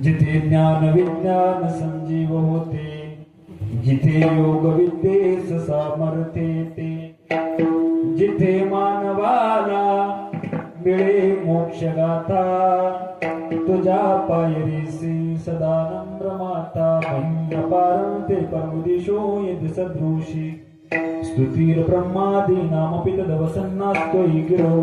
जिथे ज्ञान विज्ञान संजीव होते, जिथे योग विद्येस सामर्थ्य येते, जिथे मानवाला मिळे मोक्ष गाथा, तुझ्या पायरीसी सदा नम्र माता, महेंद्र पारंते परमदिशो यद सदृशी, स्तुतीर ब्रह्मादि नामपित दवसन्नास्तोयी गिरो,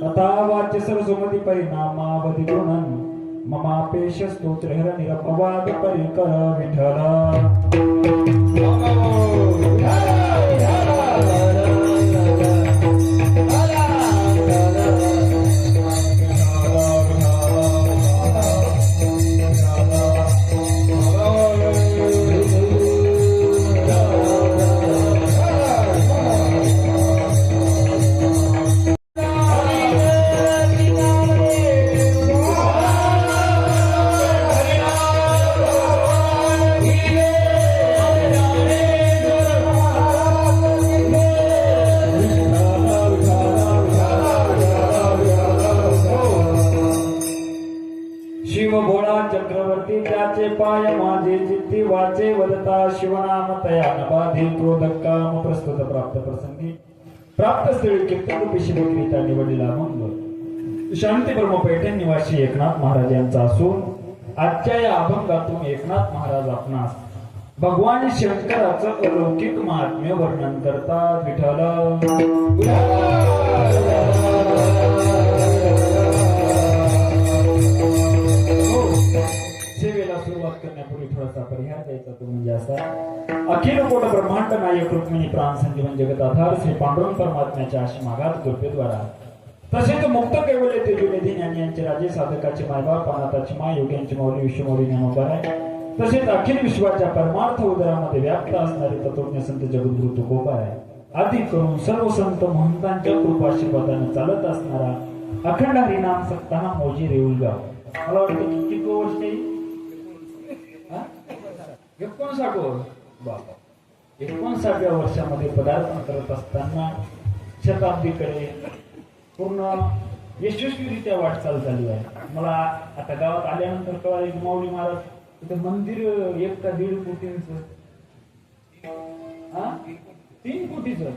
कथा वाच्य सरस्वती परिणामावधि गुणन, ममापेश स्तोत्र हर निरपवाद परिकर विठला। चक्रवर्ती त्याचे पाय माझे चित्ती वाचे वदता, शिवनाम तया नबाधी क्रोध काम प्रस्तुत प्राप्त प्रसंगी, प्राप्त स्थळी कीर्तन पिशिबकरिता निवडलेला मंग शांती ब्रह्म पैठण निवासी एकनाथ महाराज यांचा असून आजच्या या अभंगातून एकनाथ महाराज आपणास भगवान शंकराचं अलौकिक महात्म्य वर्णन करतात. विठ्ठल सेवेला सुरुवात करण्यापूर्वी थोडासा परिहार द्यायचा तो म्हणजे असा. अखिल कोट ब्रह्मांड नायक रुक्मिणी प्राण संजीवन जगताधार श्री पांडुरंग परमात्म्याच्या आशीमाघात कृपेद्वारा तसेच मुक्त कैवल्य तेजोनिधी ज्ञानी यांचे राजे साधकाचे मायबाप अनाथाची माय योग्यांची माऊली विश्वमौली ज्ञानोबार आहे. तसेच अखिल विश्वाच्या परमार्थ उदरामध्ये व्याप्त असणारे तत्वज्ञ संत जगद्गुरु तुकोबा आहे. आदी करून सर्व संत महंतांच्या कृपाशीर्वादाने चालत असणारा अखंड हरिनाम सप्ताह मौजी रेऊलगाव. मला वाटतं किती वर्ष येईल? 59 बाबा 59व्या वर्षामध्ये पदार्पण करत असताना शताब्दीकडे पूर्ण यशस्वीरित्या वाटचाल झाली आहे. मला आता गावात आल्यानंतर कळाले की माऊली महाराज तिथे मंदिर 1 का 1.5 कोटींचं 3 कोटीचं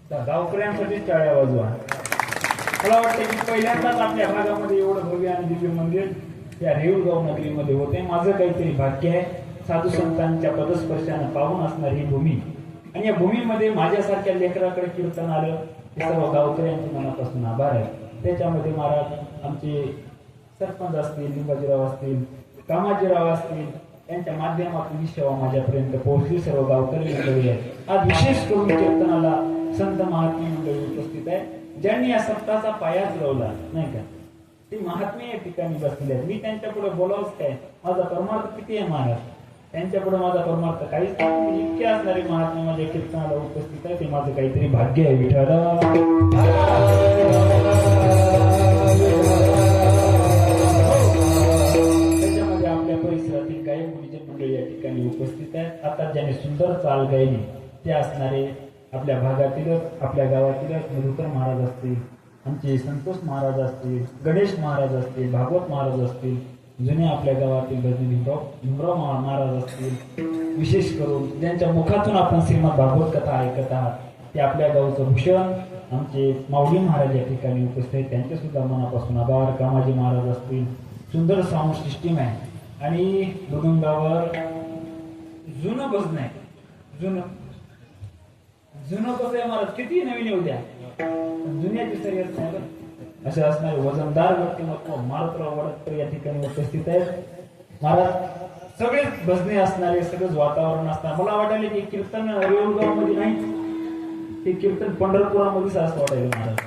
त्या गावकऱ्यांसाठी टाळ्या वाजवा. मला वाटतं की पहिल्यांदाच आपल्या भागामध्ये एवढं भव्य आणि दिव्य मंदिर त्या रेऊळगाव नगरीमध्ये होते. माझं काहीतरी भाग्य आहे. साधू संतांच्या पदस्पर्शाने पावन असणारी ही भूमी आणि या भूमीमध्ये माझ्यासारख्या लेकराकडे कीर्तन आलं ते सर्व गावकऱ्यांचे मनापासून आभार आहे. त्याच्यामध्ये महाराज आमचे सरपंच असतील, लिंबाजीराव असतील, कामाजीराव असतील यांच्या माध्यमातून ही सेवा माझ्यापर्यंत पोहोचली. सर्व गावकरी मंडळी आहेत. आज विशेष करून कीर्तनाला संत महात्मे मंडळी उपस्थित आहे ज्यांनी या सप्ताहाचा पायाच लावला नाही का. ती महात्मे या ठिकाणी बसलेली आहेत. मी त्यांच्या पुढे बोलावंच काय, माझा परमार्थ किती आहे महाराज, त्यांच्या पुढे माझा परमार्थ काहीच नाही. इतके असणारे महात्मे माझ्या कीर्तनाला उपस्थित आहे ते माझं काहीतरी भाग्य आहे. विठ्ठल त्याच्यामध्ये आपल्या परिसरातील गायक मुलीचे मंडळी या ठिकाणी उपस्थित आहेत. आता ज्याने सुंदर चाल गायली ते असणारे आपल्या भागातीलच आपल्या गावातीलच मधुकर महाराज असतील, आमचे संतोष महाराज असतील, गणेश महाराज असतील, भागवत महाराज असतील, जुने आपल्या गावातील भजनी भीमराव महाराज असतील. विशेष करून ज्यांच्या मुखातून आपण श्रीमद भागवत कथा ऐकत आहात ते आपल्या गावचं भूषण आमचे माऊली महाराज या ठिकाणी उपस्थित आहेत. त्यांचे सुद्धा मनापासून आभार. कामाजी महाराज असतील. सुंदर साऊंड सिस्टीम आहे आणि मृदंगावर जुनं भजन आहे. जुनं कसं आहे महाराज, किती नवीन येऊ द्या जुन्याची शर्यत नाही बरं. असे असणारे वजनदार व्यक्तिमत्व मारुतराव वडतकर या ठिकाणी उपस्थित आहेत. महाराज सगळेच भजने असणारे, सगळंच वातावरण असणार. मला वाटायला की कीर्तन रेऊळगाव मध्ये नाही, ते कीर्तन पंढरपुरामध्येच असं वाटायला महाराज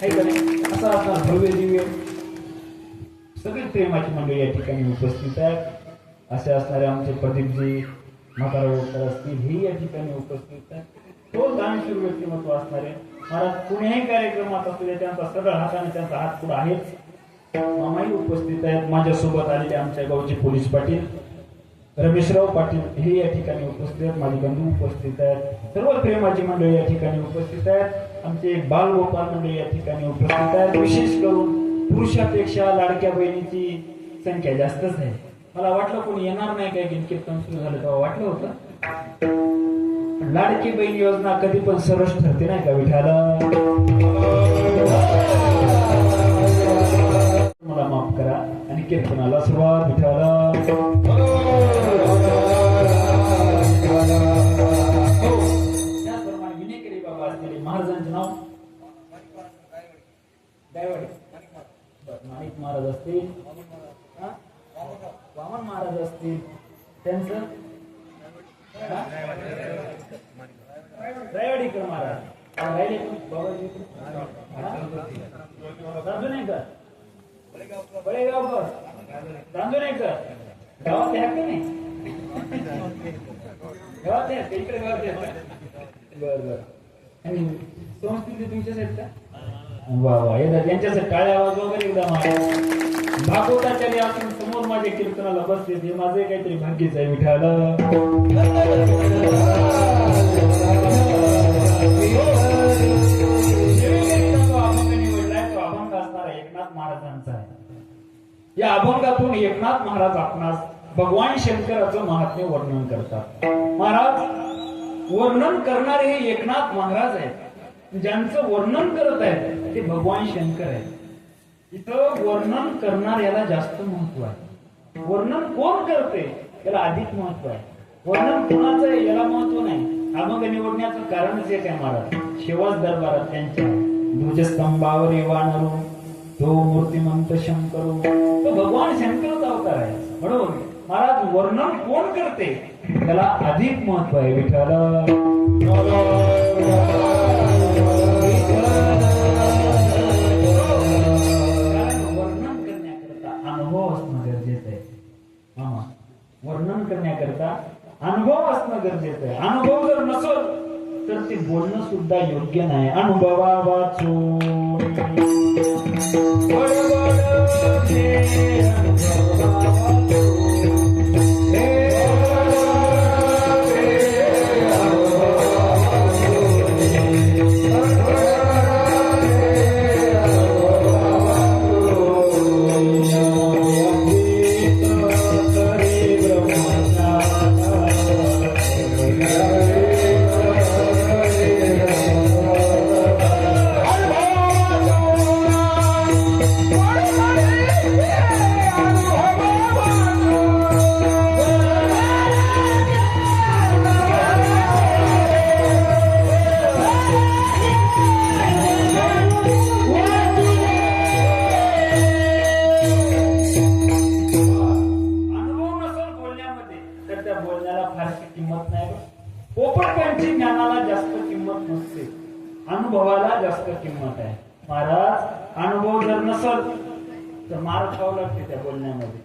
आहे का नाही. असं असणार भव्य दिव्य सगळे प्रेमाची मंडळी या ठिकाणी उपस्थित आहेत. असे असणारे आमचे प्रदीपजी म्हातारा असतील हे या ठिकाणी उपस्थित आहेत. तो दानशूर व्यक्तिमत्व असणारे महाराज कुणीही कार्यक्रमात असू दे त्यांचा सगळं हाताने त्यांचा हात पुढे आहेच. मामाही उपस्थित आहेत. माझ्यासोबत आलेले आमच्या गावचे पोलीस पाटील रमेशराव पाटील हे या ठिकाणी उपस्थित आहेत. माझे बंधू उपस्थित आहेत. सर्व प्रेमाची मंडळी या ठिकाणी उपस्थित आहेत. आमचे बालगोपाल मंडळी या ठिकाणी उपस्थित आहेत. विशेष करून पुरुषापेक्षा लाडक्या बहिणीची संख्या जास्तच आहे. मला वाटलं कोणी येणार नाही काय की कीर्तन सुरू झालं तेव्हा वाटलं होतं. लाडकी बहीण योजना कधी पण सरस ठरते नाही का विठाला. मला माफ करा आणि कीर्तनाला सुरुवात. विठाला त्याचप्रमाणे विनेकरी बाबा असलेले महाराजांचे नाव माणिक महाराज असतील, वामन महाराज असतील, त्यांचं रायवाडीकर महाराज राहिले बाबाजी रांजणेकर बळेगावकर रांजणेकर गावात आहे का नाही, गावात आहे इकडे गावात बर बर. आणि संस्कृती तुमच्याच आहेत का? वा वा यांच्यासाठी टाळ्या आवाज वगैरे एकदा. भागवताचार्य आपण समोर माझ्या कीर्तनाला बसले हे माझे काहीतरी भाग्यच आहे. विठाला अभंग असणारा एकनाथ महाराजांचा आहे. या अभंगातून एकनाथ महाराज आपणास भगवान शंकराचं महात्म्य वर्णन करतात. महाराज वर्णन करणारे हे एकनाथ महाराज आहेत. ज्यांचं वर्णन करत आहेत ते भगवान शंकर आहेत. इथं वर्णन करणाऱ्याला जास्त महत्व आहे. वर्णन कोण करते त्याला अधिक महत्व आहे. वर्णन कुणाचं याला महत्व नाही. अभंग निवडण्याचं कारणच एक आहे महाराज. शिवास दरबारात त्यांच्या ध्वजस्तंभावर वानरू तो मूर्तिमंत शंकरू, तो भगवान शंकरचा अवतार आहे. म्हणून महाराज वर्णन कोण करते त्याला अधिक महत्व आहे. विठ्ठल वर्णन करण्याकरता अनुभव असणं गरजेचं आहे. वर्णन करण्याकरता अनुभव असणं गरजेचं आहे. अनुभव जर नसेल तर ते बोलणं सुद्धा योग्य नाही. अनुभवा वाचून अनुभवाला जास्त किंमत आहे. महाराज अनुभव जर नसल तर मार खावं लागते त्या बोलण्यामध्ये.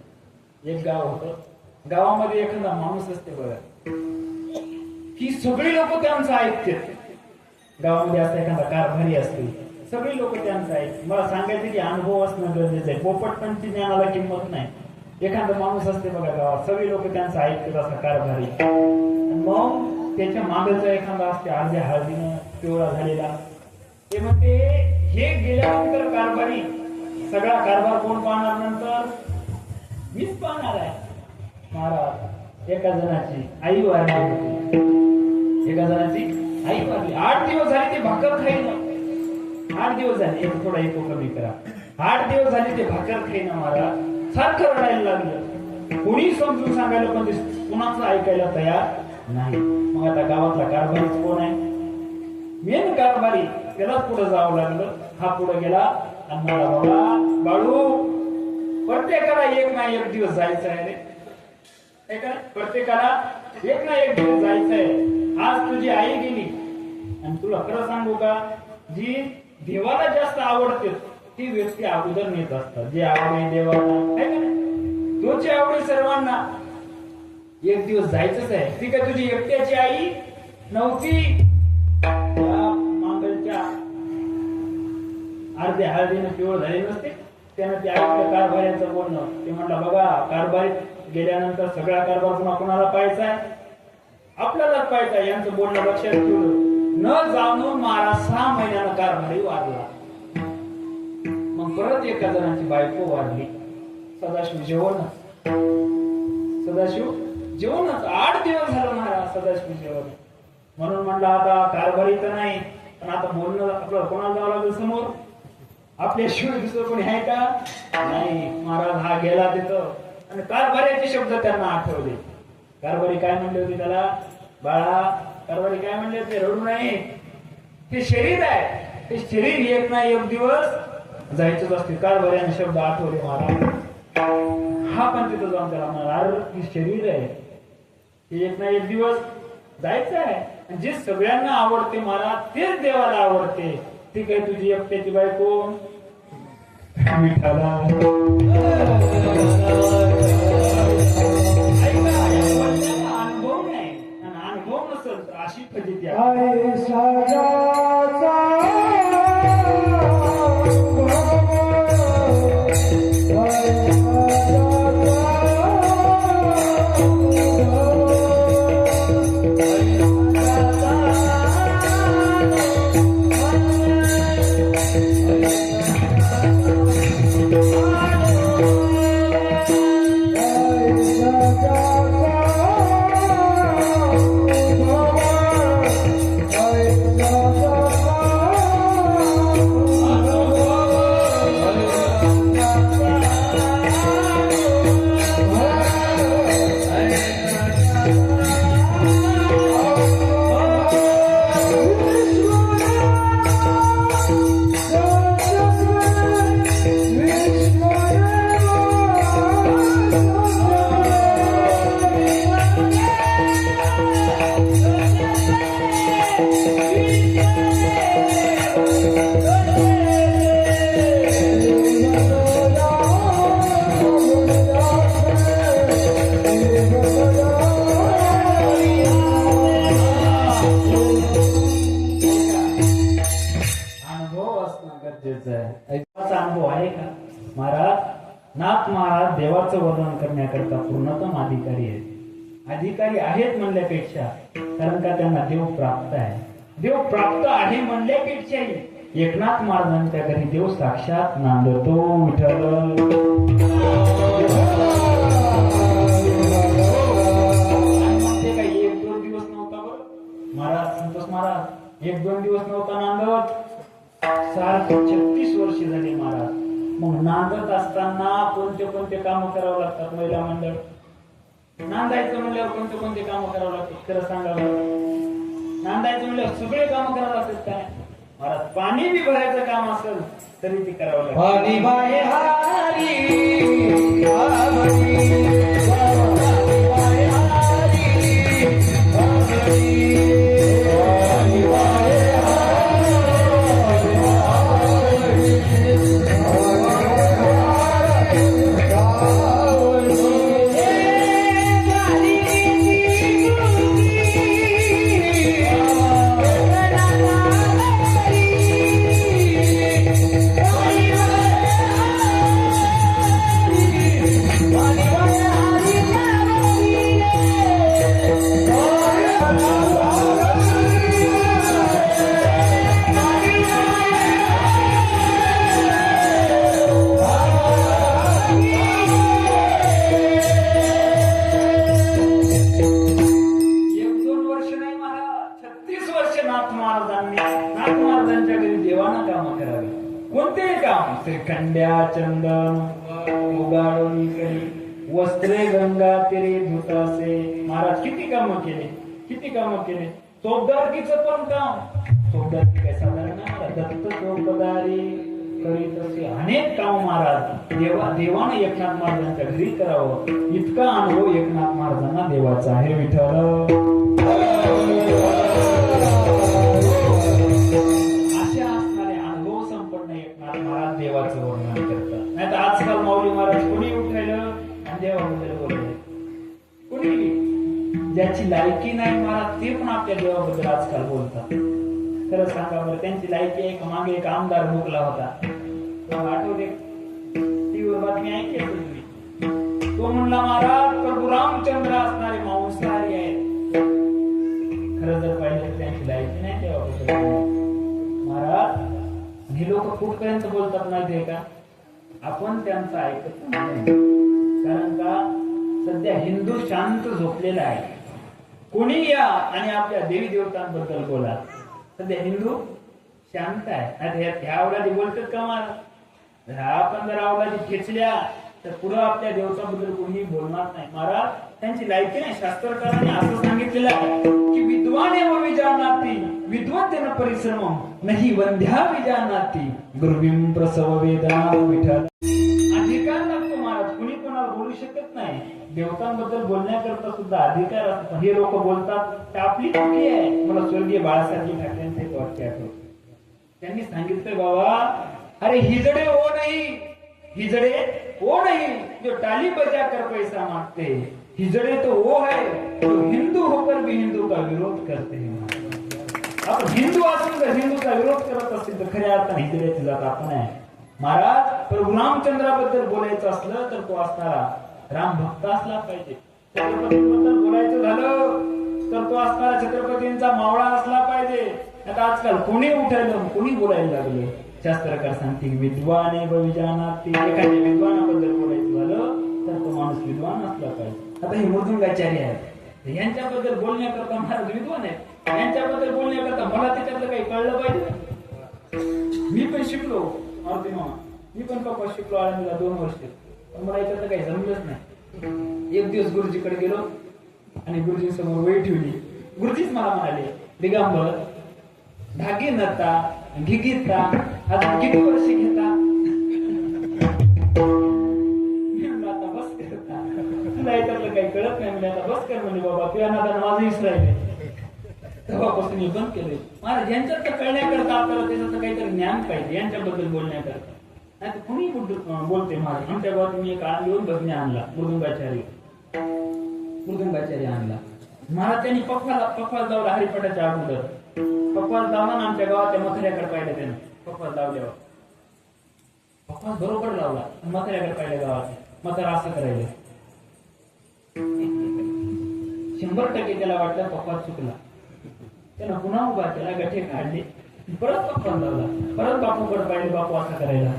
एक गाव होतं, गावामध्ये एखादा माणूस असते बघा की सगळी लोक त्यांचं ऐकतात. गावामध्ये असं एखादा कारभारी असते, सगळी लोक त्यांचं ऐकतात. मला सांगायचं की अनुभव असणं गरजेचं आहे. पोपटपंची ज्ञानाला किंमत नाही. एखादा माणूस असते बघा गावात, सगळी लोक त्यांचं ऐकतात असा कारभारी. मग त्याच्या मागचा एखादा असते अर्ध्या हळदीनं पिवळा झालेला, ते म्हणते हे गेल्यानंतर कारभारी सगळा कारभार कोण पाहणार? नंतर मीच पाहणार आहे. महाराज एका जणाची आई वारली होती. एका जणाची आई वारली. 8 दिवस झाले ते भाकर खाईन. 8 दिवस झाले, एक थोडा एक कमी करा. 8 दिवस झाले ते भाकर खाईन. महाराज सारखं रडायला लागलं. कोणी समजून सांगायला पण कुणाचं ऐकायला तयार नाही. मग आता गावातला कारभारीच कोण आहे? मेन कारभारी. त्याला पुढे जावं लागलं. हा पुढे गेला आणि मला बाबा बाळू प्रत्येकाला एक ना एक दिवस जायचं आहे रे. प्रत्येकाला एक ना एक दिवस जायचं आहे. आज तुझी आई गेली आणि तुला खरं सांगू का, जी देवाला जास्त आवडते ती व्यक्ती अगोदर नेत असतात. जे आवडे देवाला आहे का, तोची आवडी सर्वांना. एक दिवस जायचंच आहे. ती काय तुझी एकट्याची आई नव्हती. मांगलच्या अर्ध्या हळदीनं पिवळ झाले नसते. त्यानं ते ऐकलं कारभाऱ्यांचं बोलणं. ते म्हटलं बघा कारभारी गेल्यानंतर सगळा कारभार पुन्हा कोणाला पाहायचा? आपल्यालाच पाहायचा. यांचं बोलणं लक्षात ठेवलं. न जाणून मारा 6 महिन्यानं कारभारी वारला. मग परत एका जणांची बायको वारली. सदाशिव जेवणच. सदाशिव जेवणच. 8 दिवस झालं महाराज सदाशिव जेवण. म्हणून म्हणलं आता कारभारी तर नाही, पण आता बोलणं आपल्याला कोणाला जावं लागलं समोर? आपल्याशिवाय दुसरं कोणी आहे का? नाही. महाराज हा गेला तिथं आणि कारभारीचे शब्द त्यांना आठवले. कारभारी काय म्हणले होते त्याला? बाळा, कारभारी काय म्हणले होते? रडू नाही. ते शरीर आहे. ते शरीर एक ना एक दिवस जायचंच असते. कारभाऱ्याने शब्द आठवले महाराज. हा पण तिथं जाऊन त्याला म्हणाला शरीर आहे, ते एक ना एक दिवस जायचं आहे. जे सगळ्यांना आवडते महाराज तेच देवाला आवडते. ती काय तुझी एकट्याची बायको? विठाला अनुभव नाही. आणि अनुभव नसेल तर अशी फजिती आहे. गरजेचं आहे. देवाचा अनुभव आहे का महाराज? नाथ महाराज देवाचं वर्णन करण्याकरता पूर्णतम अधिकारी आहेत. अधिकारी आहेत म्हणल्यापेक्षा, कारण का त्यांना देव प्राप्त आहे. देव प्राप्त आहे म्हणल्यापेक्षाही एकनाथ महाराजांच्या घरी देव साक्षात नांदतो. विठ्ठल महाराज, संतोष महाराज 1-2 दिवस नव्हता नांदत, 36 वर्ष झाली महाराज. मग नांदत असताना कोणते काम करावं लागतात? महिला मंडळ नांदायचं म्हणल्यावर कोणते काम करावं लागतात? खरं सांगावं. नांदायचं म्हणल्यावर सगळे काम करावं लागतात काय महाराज? पाणी बी भरायचं काम असेल तरी ते करावं लागतं. पाणी बाहे हारी श्रीखंड्या चंदन उगाळून करी वस्त्रे गंगा तिरे धुतासे. महाराज किती कामं केले. चोपदारकीचं पण काम. चोपदारकी काय साधारण नाही. दत्त चोपदारी करीत असे अनेक काम महाराज देवानं एकनाथ महाराजांच्या घरी करावं. इतका अनुभव एकनाथ महाराजांना देवाचा आहे. विठ्ठल देवाचं वर्णन करतात. नाही तर आजकाल माऊली महाराज कोणी उठायलं आणि देवाबद्दल बोलले. कोणी ज्याची लायकी नाही महाराज ते पण आपल्या देवाबद्दल आजकाल बोलतात. खरं सांगा बरं, त्यांची लायकी आहे का? मागे एक आमदार भोगला होता, आठवले? टीव्हीवर बातमी ऐकली तुम्ही? तो म्हणला महाराज प्रभू रामचंद्र असणारे मांसाहारी आहेत. खरं जर पाहिलं तर त्यांची लायकी नाही देवाबद्दल. महाराज हे लोक कुठपर्यंत बोलतात माहितीये का? आपण त्यांचं ऐकत नाही. कारण का सध्या हिंदू शांत झोपलेला आहे. कोणी या आणि आपल्या देवी देवतांबद्दल बोला. सध्या हिंदू शांत आहे. ह्या अवलादी बोलतात का महाराज? आपण जर अवलादी खेचल्या तर पुढं आपल्या देवताबद्दल कोणी बोलणार नाही. महाराज त्यांची लायकी नाही. शास्त्रकारांनी असं सांगितलेलं आहे की विद्वान एव विजानाती विद्वत्तेन परिश्रमम नाही वंध्या विजानाती गुरुविम प्रसव वेदा. विठ्ठल अधिकार लागतो महाराज. कुणी कोणाला बोलू शकत नाही. देवतांबद्दल बोलण्याकरता सुद्धा अधिकार असतो. हे लोक बोलतात ते आपली चुकी आहे. मला स्वर्गीय बाळासाहेब ठाकरेंचे एक वाक्य आठवतं. त्यांनी सांगितलं बाबा, अरे हिजडे हो नहीं जो टाली बजा कर पैसा मांगते, हिजड़े तो वो है जो हिंदू होकर भी हिंदू का विरोध करते हैं. आपण हिंदू असून जर हिंदूचा विरोध करत असेल तर खऱ्या अर्थाने हिजड्याची जात आपण आहे. महाराज प्रभू रामचंद्राबद्दल बोलायचं असलं तर तो असणारा राम भक्त असला पाहिजे. छत्रपतींबद्दल बोलायचं झालं तर तो असणारा छत्रपतींचा मावळा असला पाहिजे. आता आजकाल कोणी उठायलं कोणी बोलायला लागले. शास्त्रकार सांगते विद्वान विजानाती. एखाद्या विद्वानाबद्दल बोलायचं झालं तर तो माणूस विद्वान असला पाहिजे. आता हे मृदुंगाचार्य आहेत, यांच्याबद्दल बोलण्याकरता महाराज विद्वान आहेत. यांच्याबद्दल बोलण्याकरता मला त्याच्यातलं काही कळलं पाहिजे. मी पण शिकलो मारुती मामा, मी पण कपास शिकलो आळंदीला 2 वर्ष, पण मला याच्यातलं काही जमलंच नाही. एक दिवस गुरुजीकडे गेलो आणि गुरुजी समोर वही ठेवली. गुरुजीच मला म्हणाले, दिगंबर धागे नता घिगीता आता किती वर्ष घेता? आता बस करता, तुला याच्यातलं काही कळत नाही म्हणजे आता बस कर म्हणजे बाबा. तुझ्या नादानं माझं इसरायल तेव्हापासून मी बंद केले. महाराज यांच्यात कळण्याकरता आपल्याला त्याच्यात काहीतरी ज्ञान पाहिजे. यांच्याबद्दल बोलण्याकरता नाही तर कुणी बोलते. महाराज आमच्या गावात मी एक येऊन भजने आणला, मृदुंगाचार्य आणला. महाराज त्यांनी पक्वाल लावला हरिपाठाच्या अगोदर. पक्वाल लावला ना आमच्या गावात त्या मथुऱ्याकडे पाहिलं त्यानं. पक्वाल लावल्यावर पप्पा बरोबर लावला. म्हाताऱ्याकडे पाहिलं गावात, म्हातारा असं करायला. 100% त्याला वाटलं पप्पा चुकला. त्यानं पुन्हा उभा केला, गठे काढले, परत पप्पा लावला. परत बापूकडे पाहिले, बापू असं करायला.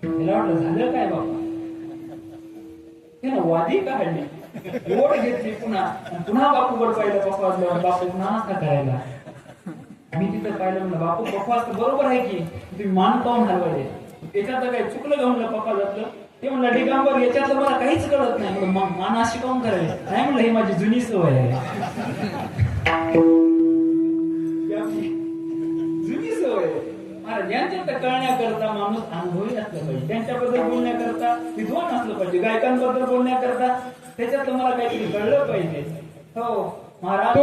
त्याला वाटलं झालं काय बापा. त्यानं वादी काढली, ओढ घेतली पुन्हा, पुन्हा बापूकडे पाहिलं, पप्पा बापू पुन्हा असं करायला. मी तिथं पाहिलं म्हणलं बापू पप्पा असं बरोबर आहे की तुम्ही मान पाहून हलवायचे, त्याच्यात काही चुकलं का म्हणलं पप्पा जातलं. ते म्हणलं दिगंबर याच्यातलं मला काहीच कळत नाही. म्हणलं मग मान अशी काऊन करायची. नाही म्हणलं ही माझी जुनी सवय आहे. जुनी सवय आहे. महाराज यांच्यात कळण्याकरता माणूस अनुभवी असलं पाहिजे, त्यांच्याबद्दल बोलण्याकरता विद्वान असलं पाहिजे, गायकांबद्दल बोलण्याकरता त्याच्यातलं मला काहीतरी कळलं पाहिजे. हो महाराज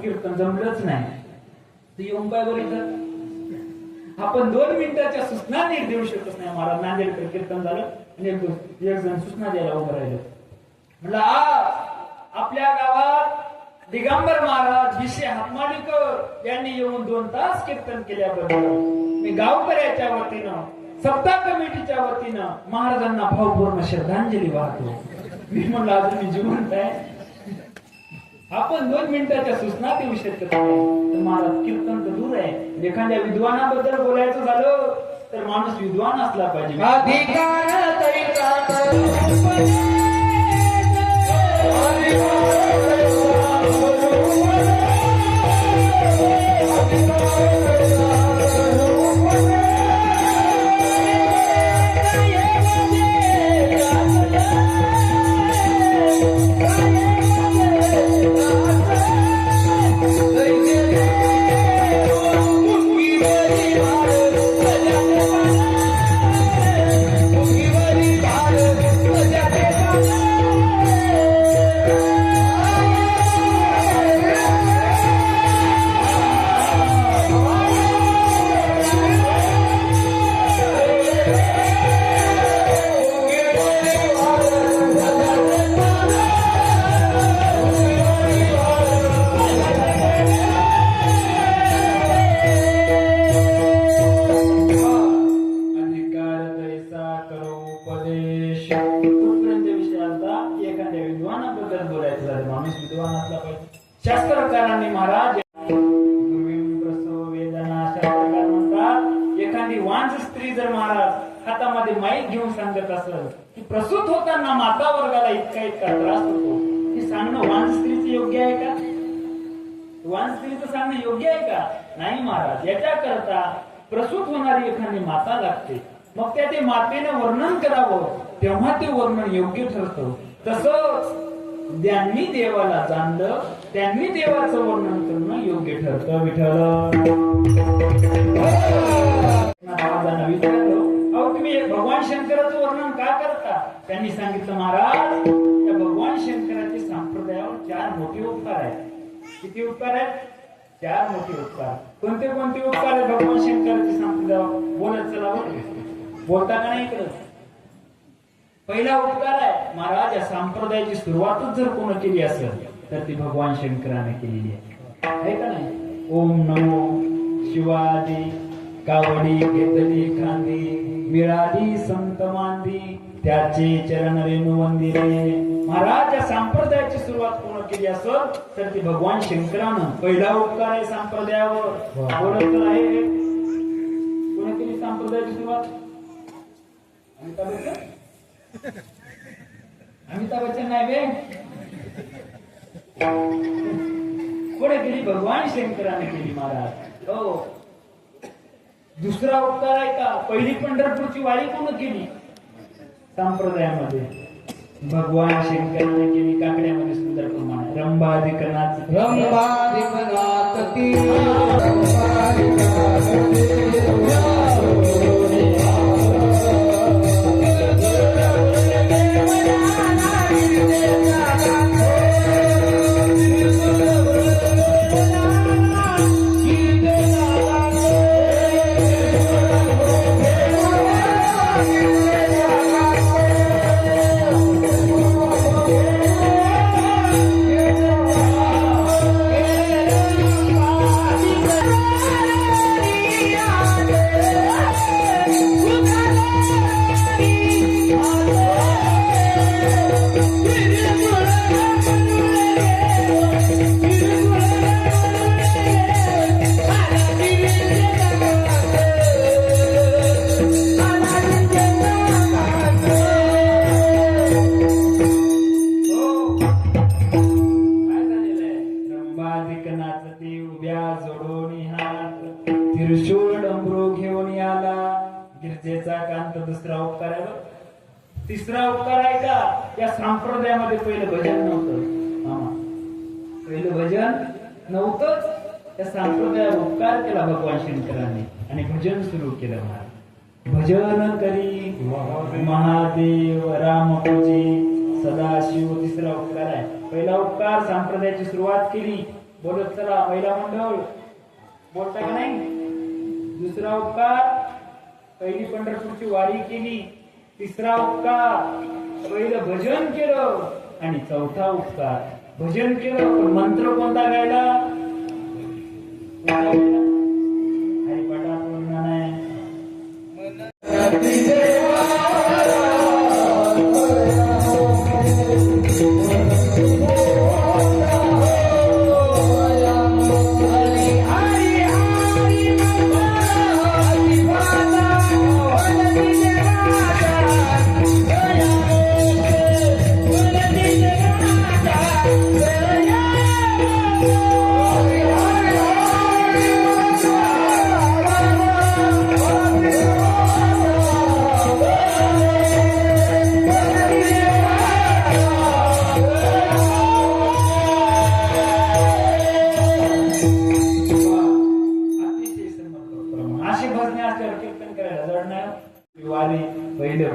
कीर्तन जमलंच नाही तर येऊन काय बोलायचं. आपण 2 मिनिटाच्या सूचना नीट देऊ शकत नाही. महाराज नांदेडकर कीर्तन झालं आणि एक जण सूचना द्यायला उभं राहिलं. म्हणलं आपल्या गावात दिगंबर महाराज विषय हातमालीकर यांनी येऊन 2 तास कीर्तन केल्याबद्दल मी गावकऱ्याच्या वतीनं सप्ताह कमिटीच्या वतीनं महाराजांना भावपूर्ण श्रद्धांजली वाहतो. मी म्हणलं अजून मी जिवंत आहे. आपण 2 मिनिटाच्या सूचना देऊ शकत नाही तर महाराज कीर्तन तर दूर आहे. एखाद्या विद्वानाबद्दल बोलायचं झालं तर माणूस विद्वान असला पाहिजे. शास्त्रकारांनी महाराज एखादी वांझ स्त्री जर महाराज हातामध्ये माईक घेऊन सांगत असेल की प्रसूत होताना माता वर्गाला इतका त्रास होतो, हे सांगणं वांझ स्त्रीचं योग्य आहे का? वांझ स्त्रीचं सांगणं योग्य आहे का? नाही महाराज. याच्या करता प्रसूत होणारी एखादी माता लागते, मग त्या ते मातेनं वर्णन करावं तेव्हा ते वर्णन योग्य ठरतं. तसंच ज्यांनी देवाला जाणलं त्यांनी देवाचं वर्णन करणं योग्य ठरतं. विठ्ठल विचारलं अहो तुम्ही भगवान शंकराचं वर्णन का करता? त्यांनी सांगितलं महाराज त्या भगवान शंकराचे संप्रदायावर 4 मोठे उपकार आहेत. किती उपकार आहेत? 4 मोठे उपकार. कोणते कोणते उपकार आहेत भगवान शंकराचे संप्रदायावर? बोलत चला बोलता का नाही इकडं? पहिला उपकार आहे महाराज या संप्रदायाची सुरुवातच जर कोण केली असेल तर ती भगवान शंकराने केलेली आहे का नाही? ओम नमो शिवाजी कावडी घेतली खांदी मिळाली संत मांदी त्याचे चरण रेणू वंदिरे. महाराज या संप्रदायाची सुरुवात कोण केली असं तर ती भगवान शंकरानं. पहिला उपकार आहे संप्रदायावर. कोण आहे कोण केली संप्रदायाची सुरुवात? अमिताभ बच्चन. अमिताभ बच्चन नाही बे. कोणी केली? भगवान शंकराने केली महाराज. हो. दुसरा उपकार आहे का? पहिली पंढरपूरची वारी कोण केली संप्रदायामध्ये? भगवान शंकराने केली. काकड्यामध्ये सुंदर प्रमाण रंभाधिकनाथ रंभाधिकनाथ ती दुसरा उपकार आहे. तिसरा उपकार आहे का? या संप्रदायामध्ये पहिलं भजन नव्हतं. पहिलं भजन नव्हतंच. या संप्रदायावर उपकार केला भगवान शंकराने आणि भजन सुरू केलं. भजन करी महादेव राम पूजे सदाशिव. तिसरा उपकार आहे. पहिला उपकार संप्रदायाची सुरुवात केली. बोलत चला महिला मंडळ बोलता का नाही? दुसरा उपकार पहिली पंढरपूरची वारी केली. तिसरा उपकार पहिलं भजन केलं आणि चौथा उपकार भजन केलं पण मंत्र कोणता गायला? हरिपाठात वर्णन आहे.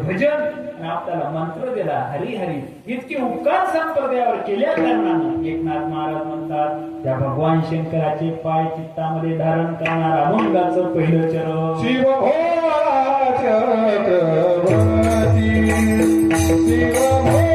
भजन आपल्याला मंत्र दिला हरी हरी. इतके उपकार संप्रदायावर केल्या कारणानं एकनाथ महाराज म्हणतात त्या भगवान शंकराचे पाय चित्तामध्ये धारण करणारा अभंगाचं पहिलं चरण शिव भोळा चक्रवर्ती शिव भोळा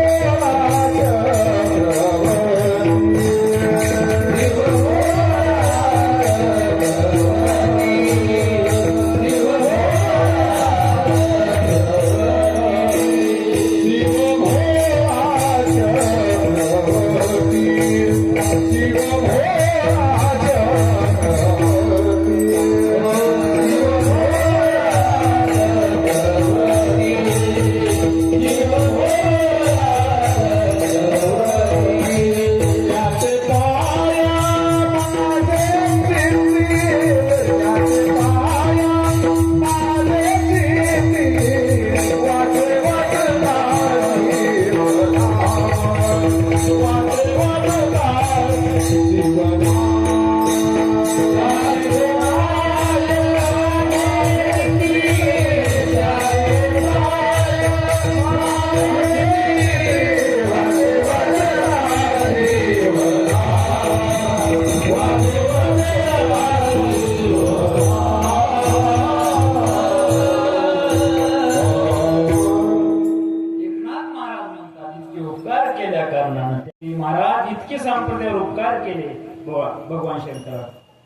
महाराज इतके संप्रदायावर उपकार केले भगवान शंकर.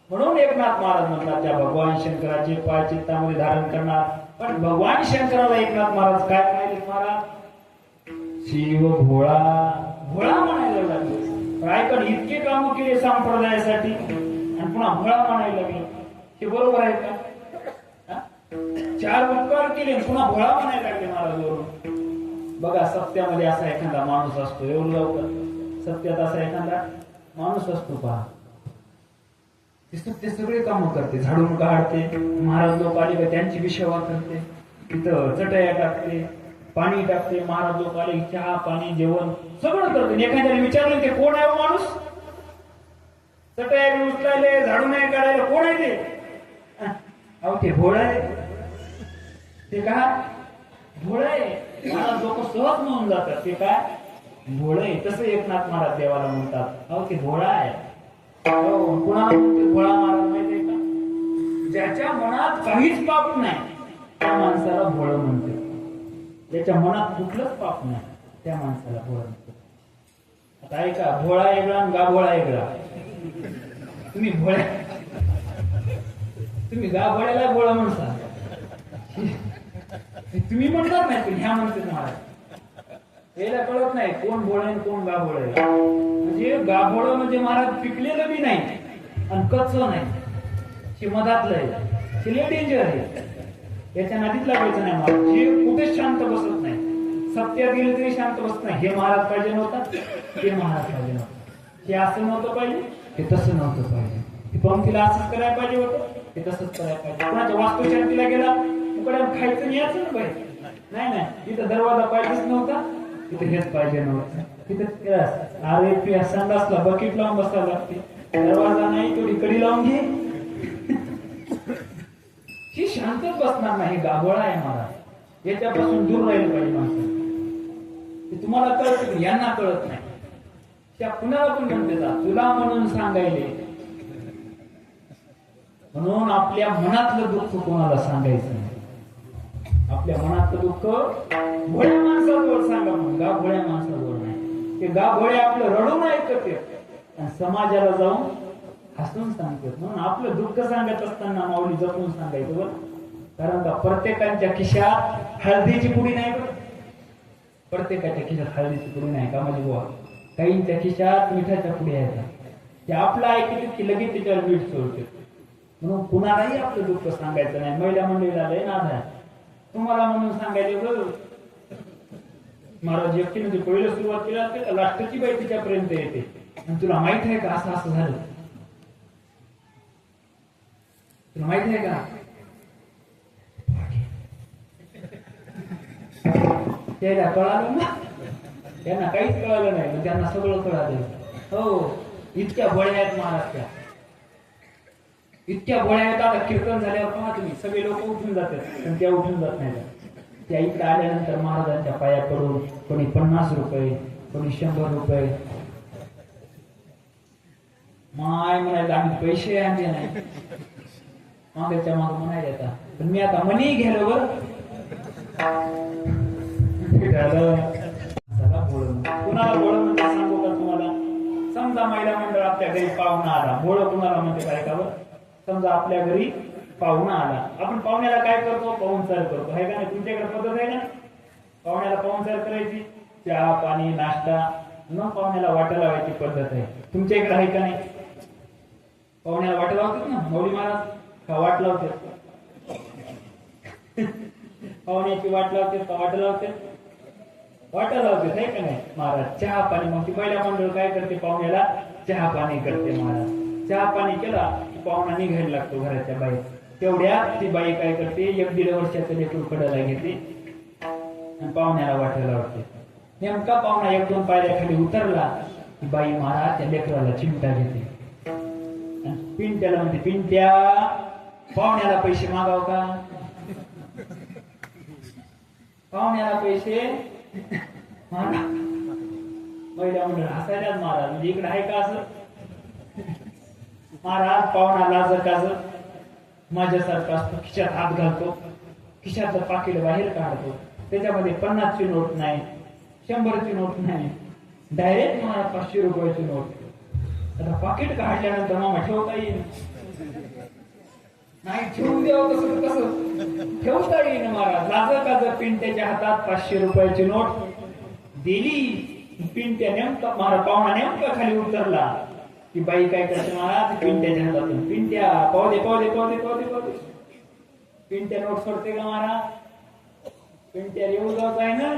म्हणून एकनाथ महाराज म्हणतात त्या भगवान शंकराचे पाय चित्तामध्ये धारण करणार. पण भगवान शंकराला एकनाथ महाराज काय म्हणाले? महाराज शिव भोळा भोळा म्हणायला लागले. रायकडे इतके काम केले संप्रदायासाठी आणि पुन्हा भोळा म्हणायला लागले. हे बरोबर आहे का? हा? 4 उपकार केले पुन्हा भोळा म्हणायला लागले महाराज. बघा, सत्यामध्ये असा एखादा माणूस असतो, एवढं लवकर सत्यात असा एखादा माणूस असतो पहा. ते सगळे काम करते, झाडून काढते, महाराज लोक आले का त्यांची बी सेवा करते, तिथं चटया टाकते, पाणी टाकते, महाराज लोक आले चहा पाणी जेवण सगळं करते. एखाद्याने विचारलं ते कोण आहे माणूस? चटया उचलायले, झाडू नाही काढायला, कोण आहे ते? अहो ते भोळ आहे. ते का भोळ आहे? महाराज लोक सहज म्हणून जातात ते काय भोळ आहे. तसं एकनाथ महाराज देवाला म्हणतात, अहो ते भोळा आहे. कुणाला म्हणते भोळा महाराज माहितीये का? ज्याच्या मनात काहीच पाप नाही त्या माणसाला भोळ म्हणते. ज्याच्या मनात कुठलंच पाप नाही त्या माणसाला भोळ म्हणते. आता ऐका, भोळा वेगळा आणि गाभोळा वेगळा. तुम्ही गाभोळ्याला भोळा म्हणता, तुम्ही म्हणतात नाही, पण ह्या म्हणते महाराज. याला कळत नाही कोण भोळ आहे कोण गाभोळ आहे. म्हणजे गाभोळ म्हणजे महाराज पिकलेलं बी नाही आणि कच्च नाही, हे मधातलं आहे, हे लय डेंजर आहे. याच्या नादीत लागायचं नाही महाराज. हे कुठेच शांत बसत नाही, सत्यात गेले तरी शांत बसत नाही. हे महाराज पाहिजे नव्हतात, ते महाराज पाहिजे नव्हतं. हे असं नव्हतं पाहिजे, हे तसं नव्हतं पाहिजे. हे पंक्तीला असंच करायला पाहिजे होतं, हे तसंच करायला पाहिजे. कोणाच्या वास्तुशांतीला गेला तुकडे खायचं नाही यायचं ना पाहिजे. नाही, इथं दरवाजा पाहिजेच नव्हता, तिथे हेच पाहिजे नव्हतं. तिथे अरे संडासला बकेट लावून बसावं लागते, दरवाजा नाही तेवढी कडी लावून घे. ही शांतच बसणार नाही. गाभोळा आहे महाराज. याच्यापासून दूर राहिलं पाहिजे माणसं. तुम्हाला कळत, यांना कळत नाही. त्या कुणाला पण म्हणते जा तुला म्हणून सांगायले. म्हणून आपल्या मनातलं दुःख कोणाला सांगायचं नाही. आपल्या मनातलं दुःख भोळ्या माणसाजवळ सांगा, म्हणून गाभोळ्या माणसाजवळ नाही. ते गाभोळे आपलं रडून ऐकते आणि समाजाला जाऊन हसून सांगतात. म्हणून आपलं दुःख सांगत असताना माऊली जपून सांगायचं बरं. कारण का प्रत्येकाच्या खिशात हळदीची पुडी नाही बरं. प्रत्येकाच्या खिशात हळदीची पुडी नाही का माझी बुवा. काहींच्या खिशात मिठाच्या पुडी आहेत. ते आपलं ऐकते की लगेच त्याच्यावर मीठ सोडते. म्हणून कुणालाही आपलं दुःख सांगायचं नाही. महिला मंडळीला लय नाद आहे. तुम्हाला म्हणून सांगायचे बरोबर. महाराज एकटी म्हणजे पहिलं सुरुवात केली असते का लास्टची बाई तिच्यापर्यंत येते आणि तुला माहित आहे का असं असं झालं, तुला माहित आहे का? त्याला कळालं ना, त्यांना काहीच कळालं नाही, त्यांना सगळं कळालं. हो, इतक्या भोळ्या आहेत महाराज त्या. इतक्या भोळ्या आहेत. आता कीर्तन झाल्यावर पहा तुम्ही सगळे लोक उठून जातात, पण त्या उठून जात नाही. त्या इकडे आल्यानंतर महाराजांच्या पाया पडून कोणी 50 रुपये, कोणी 100 रुपये. माय म्हणायला आम्ही पैसे आणले नाही, मागायच्या माग म्हणायला आता. पण मी आता मनी घ्यायला बर कुणाला बोळ म्हणजे सांगू का तुम्हाला? समजा महिला मंडळ आपल्या घरी पाहुणा आला, बोळ कुणाला म्हणते काय का? समजा आपल्या घरी पाहुणा आला, आपण पाहुण्याला काय करतो? पाहुणचार करतो, आहे का नाही? तुमच्याकडे पद्धत आहे ना पाहुण्याला पाहुणचार करायची? चहा पाणी नाश्ता न पाहुण्याला वाटा लावायची पद्धत आहे. तुमच्या इकडे आहे का नाही? पाहुण्याला वाटा लावतात ना मौली महाराज, का वाट लावतात? पाहुण्याची वाट लावते का वाटा लावते? वाटा लावते, आहे का नाही महाराज? चहा पाणी. मग ती महिला मंडळ काय करते? पाहुण्याला चहा पाणी करते महाराज. चहा पाणी केला की पाहुणा निघायला लागतो घराच्या बाहेर. तेवढ्यात ती बाई काय करते? 1-1.5 वर्षाचं लेकरू कडाला घेते आणि पाहुण्याला वाटायला लावते. नेमका पाहुणा 1-2 पायऱ्या खाली उतरला की बाई महाराज त्या लेकराला चिमटा घेते आणि पिंट्याला म्हणते, पिंट्या पाहुण्याला पैसे मागाव का? पाहुण्याला पैसे महिला मंडळ हसायलाच महाराज. म्हणजे इकडे आहे का असं? महाराज पाहुणा लाजकाच माझ्यासारखा असतो, खिशात हात घालतो, खिशातलं पाकिट बाहेर काढतो, त्याच्यामध्ये 50 ची नोट नाही, 100 ची नोट नाही, डायरेक्ट मला 500 रुपयाची नोट. आता पाकिट काढल्यानंतर मामा ठेवता येईल नाही? ठेवून द्यावं कसं कसं ठेवता येईल महाराज? लाजकाच पिंट्याच्या हातात 500 रुपयाची नोट, दिली पिंट्या नेमका मारा पाहुणा नेमका खाली उतरला की बाई काय करते महाराज पिंट्याच्या हातातून पिंट्या पावले पावले पावले पावले पावले पिंट्या नोट सोडते का महाराज पिंट्या येऊ जात आहे ना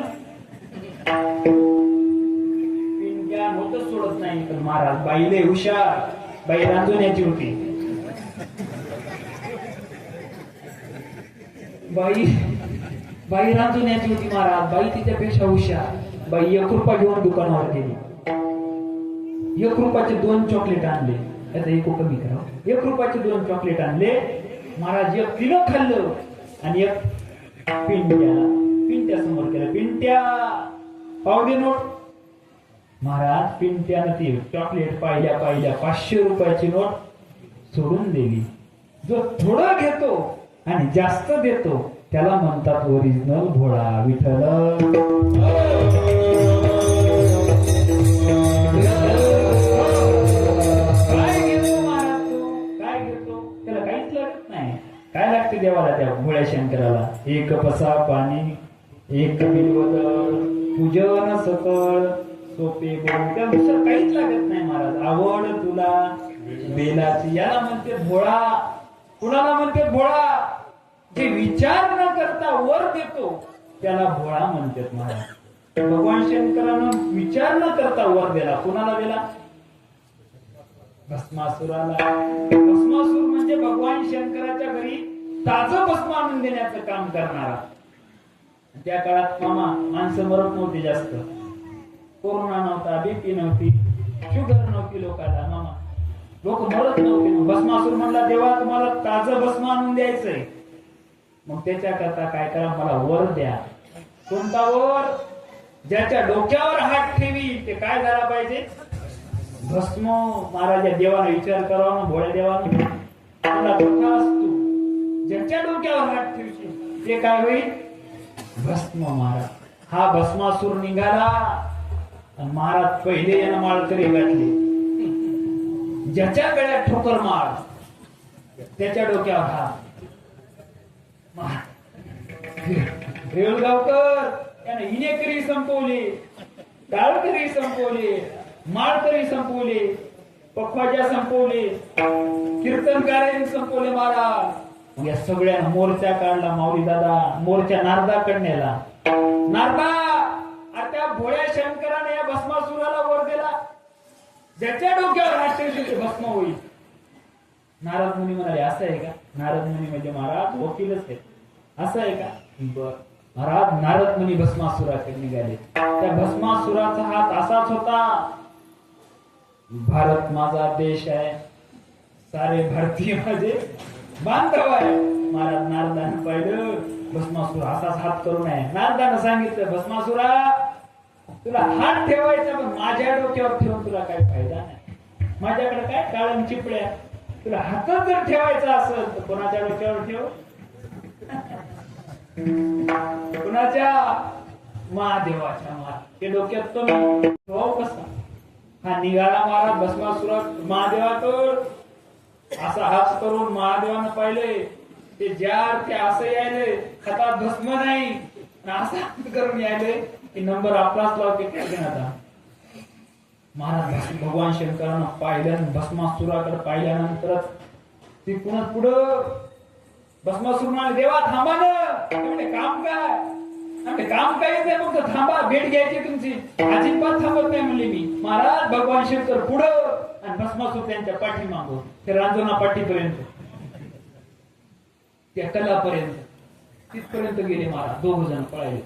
पिंट्या नोटच सोडत नाही तर महाराज बाईले हुशार बाई रांजण्याची होती बाई रांजण्याची होती महाराज बाई तिच्यापेक्षा हुशार बाई 1 रुपया घेऊन दुकानावर गेली 1 रुपयाचे 2 चॉकलेट आणले आता एक कमी करा 1 रुपयाचे 2 चॉकलेट आणले महाराज एक तिनं खाल्लं आणि एक पिंट्या समोर केलं पिंट्या पावडे नोट महाराज पिंट्यानं ती चॉकलेट पाहिल्या 500 रुपयाची नोट सोडून दिली जो थोडं घेतो आणि जास्त देतो त्याला म्हणतात ओरिजिनल भोळा विठ्ठल काय लागते देवाला त्या भोळ्या शंकराला 1 पसा पाणी 1 बिलवदळ पूजन सकळ सोपे बोल त्या दुसरं काहीच लागत नाही महाराज आवड तुला बेलाची याला म्हणते भोळा कुणाला म्हणते भोळा जे विचार न करता वर देतो त्याला भोळा म्हणतात महाराज भगवान शंकरानं विचार न करता वर दिला कुणाला दिला भस्मासुराला भस्मासुर म्हणजे भगवान शंकराच्या घरी ताजं भस्म आणून देण्याचं काम करणारा त्या काळात माणसं मरत नव्हती जास्त कोरोना नव्हता बीपी नव्हती शुगर नव्हती लोकांना लोक मरत नव्हते भस्मासुर म्हणला देवा तुम्हाला ताजं भस्म आणून द्यायचंय मग त्याच्याकरता काय करा मला वर द्या कोणता वर ज्याच्या डोक्यावर हात ठेवी ते काय झाला पाहिजे भस्म महाराज देवाने विचार करावा ना भोळ्या देवाने असतो ज्याच्या डोक्यावर हात ठेवशील ते काय होईल भस्म महाराज हा भस्मासूर निघाला आणि महाराज पहिले यानं माळकरी घातले ज्याच्या गळ्यात ठोकर माळ त्याच्या डोक्यावर हात रेवलगावकर त्याने हिनेकरी संपवले टाळकरी संपवले माळकरी संपवले पखवाजा संपवले कीर्तनकार्यांनी संपवले महाराज या सगळ्या मोर्चा काढला माऊली दादा मोर्चा नारदाकडे नेला नारदा अरे त्या भोळ्या शंकराने या भस्मासुराला वर दिला ज्याच्या डोक्यावर हात ठेवले ते भस्म होईल नारद मुनी म्हणाले असं आहे का नारद मुनी म्हणजे महाराज वकीलच आहे असं आहे का बर महाराज नारद मुनी भस्मासुराकडे निघाले त्या भस्मासुराचा हात असाच होता भारत माझा देश आहे सारे भारतीय माझे बांधव आहे महाराज नारदानं पाहिलं भस्मासुर असाच हात करू नये नारदानं सांगितलं भस्मासुरा तुला हात ठेवायचा पण माझ्या डोक्यावर ठेवून तुला काही फायदा नाही माझ्याकडे काय काळण चिपड्या तुला हातच जर ठेवायचा असेल तर कोणाच्या डोक्यावर ठेव कुणाच्या महादेवाच्या ते डोक्यात तो ठेवाव कसा हा निघाला महाराज भस्मासुरा महादेवाकडे असा हात करून महादेवानं पाहिले ते जार ते असं यायले हातात भस्म नाही असं हात करून यायले की नंबर आपलाच लावते काय आता महाराज भगवान शंकरानं पाहिल्यानं भस्मासुराकडे पाहिल्यानंतरच ती पुन्हा पुढं भस्मासुर म्हणाले देवा थांबा ना म्हणजे काम काय काम काय नाही फक्त थांबा भेट घ्यायची तुमची अजिबात थांबत नाही म्हणले मी महाराज भगवान शंकर पुढं आणि भस्मासूर त्यांच्या पाठीमागं ते रांजणा पाठीपर्यंत त्या कलापर्यंत तिथपर्यंत गेले महाराज 2 जण पळाले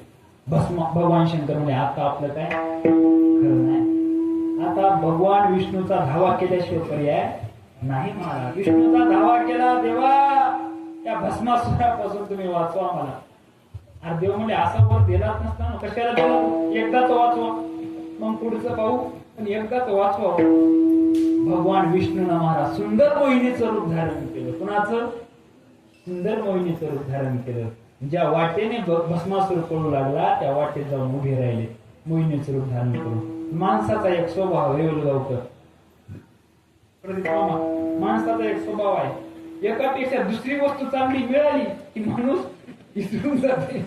भगवान शंकर म्हणजे आता आपलं काय खरं नाही आता भगवान विष्णूचा धावा केल्याशिवाय पर्याय नाही महाराज विष्णूचा धावा केला देवा त्या भस्मासुरापासून तुम्ही वाचवा मला अरे देव म्हणजे असा वर दिलाच नसता ना कशाला दिला एकदाच वाचवा मग पुढचं पाहू पण एकदाच वाचवा भगवान विष्णूनं महाराज सुंदर मोहिनीचं रूप धारण केलं कुणाचं सुंदर मोहिनीचं रूप धारण केलं ज्या वाटेने भस्मासूर पळू लागला त्या वाटेत जाऊन उभे राहिले मोहिनीचं रूप धारण करून माणसाचा एक स्वभाव रेवलगावकर माणसाचा एक स्वभाव आहे एकापेक्षा दुसरी वस्तू चांगली मिळाली की माणूस विसरून जाते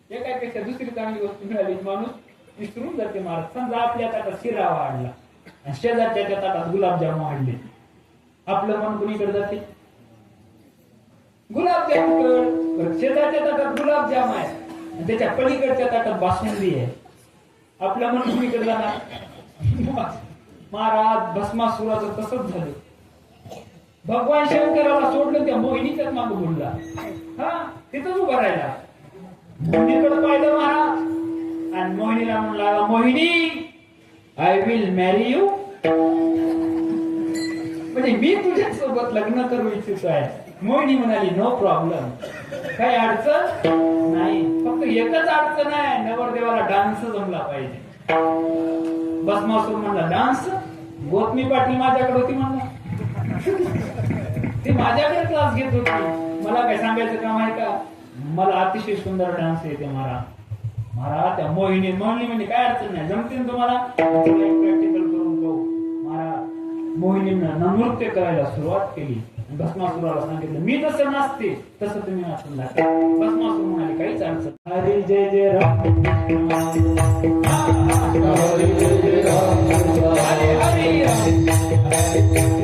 एकापेक्षा दुसरी चांगली वस्तू मिळाली माणूस विसरून जाते महाराज. समजा आपल्या ताटात शिरा वाढला आणि शेजारच्या ताटात गुलाबजाम वाढले, आपलं मन कुणीकडे जाते? गुलाबजाम. शेजारच्या ताटात गुलाबजाम आहे आणि त्याच्या पलीकडच्या ताटात बासुंदी आहे, आपलं मन कुणीकडे जाणार? महाराज भस्मासुराचं तसंच झालं. भगवान शंकराला सोडलं त्या मोहिनीच्याच मागे बोलला. हा तिथंच उभा राहिला. मोहिनीकडे पाहिलं महाराज आणि मोहिनीला म्हणला, मोहिनी आय विल मॅरी यू. म्हणजे मी तुझ्या सोबत लग्न करू इच्छितो आहे. मोहिनी म्हणाली नो प्रॉब्लेम, काही अडचण नाही, फक्त एकच अडचण आहे, नवरदेवाला डान्स जमला पाहिजे. भस्मासूर म्हणला डान्स? गोतमी पाटील माझ्याकडे होती म्हणला, ती माझ्याकडे क्लास घेत होती, मला काय सांगायचं काम आहे का? मला अतिशय सुंदर डान्स येते महाराज. त्या मोहिनी म्हणजे काय अडचण नाही, जमते ना तुम्हाला? प्रॅक्टिकल करून पाहू. महाराज मोहिनीनं नृत्य करायला सुरुवात केली. भस्मासुराला सांगितलं मी जसं नाचते तसं तुम्ही नाचून दाखवा. भस्मासूर म्हणाले काहीच अडचण. हरी जय जय राम, हरी जय जय राम, हरी हरी राम, हरी जय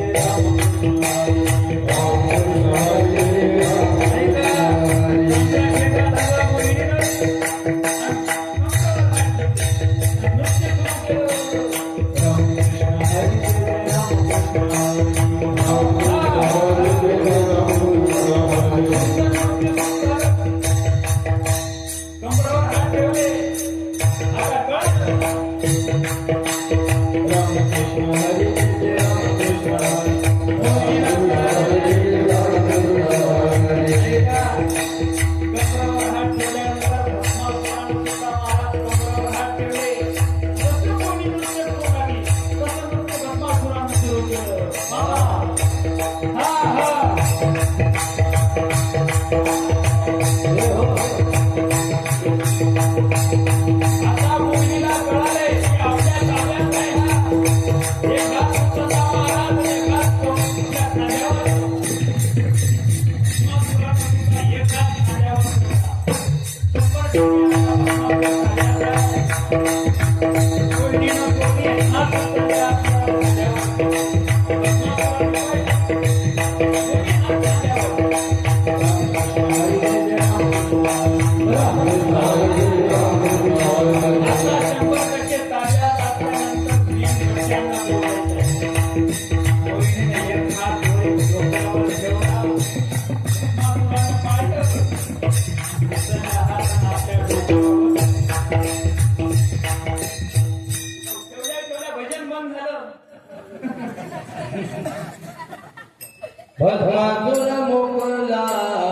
भस्मासुर मोकला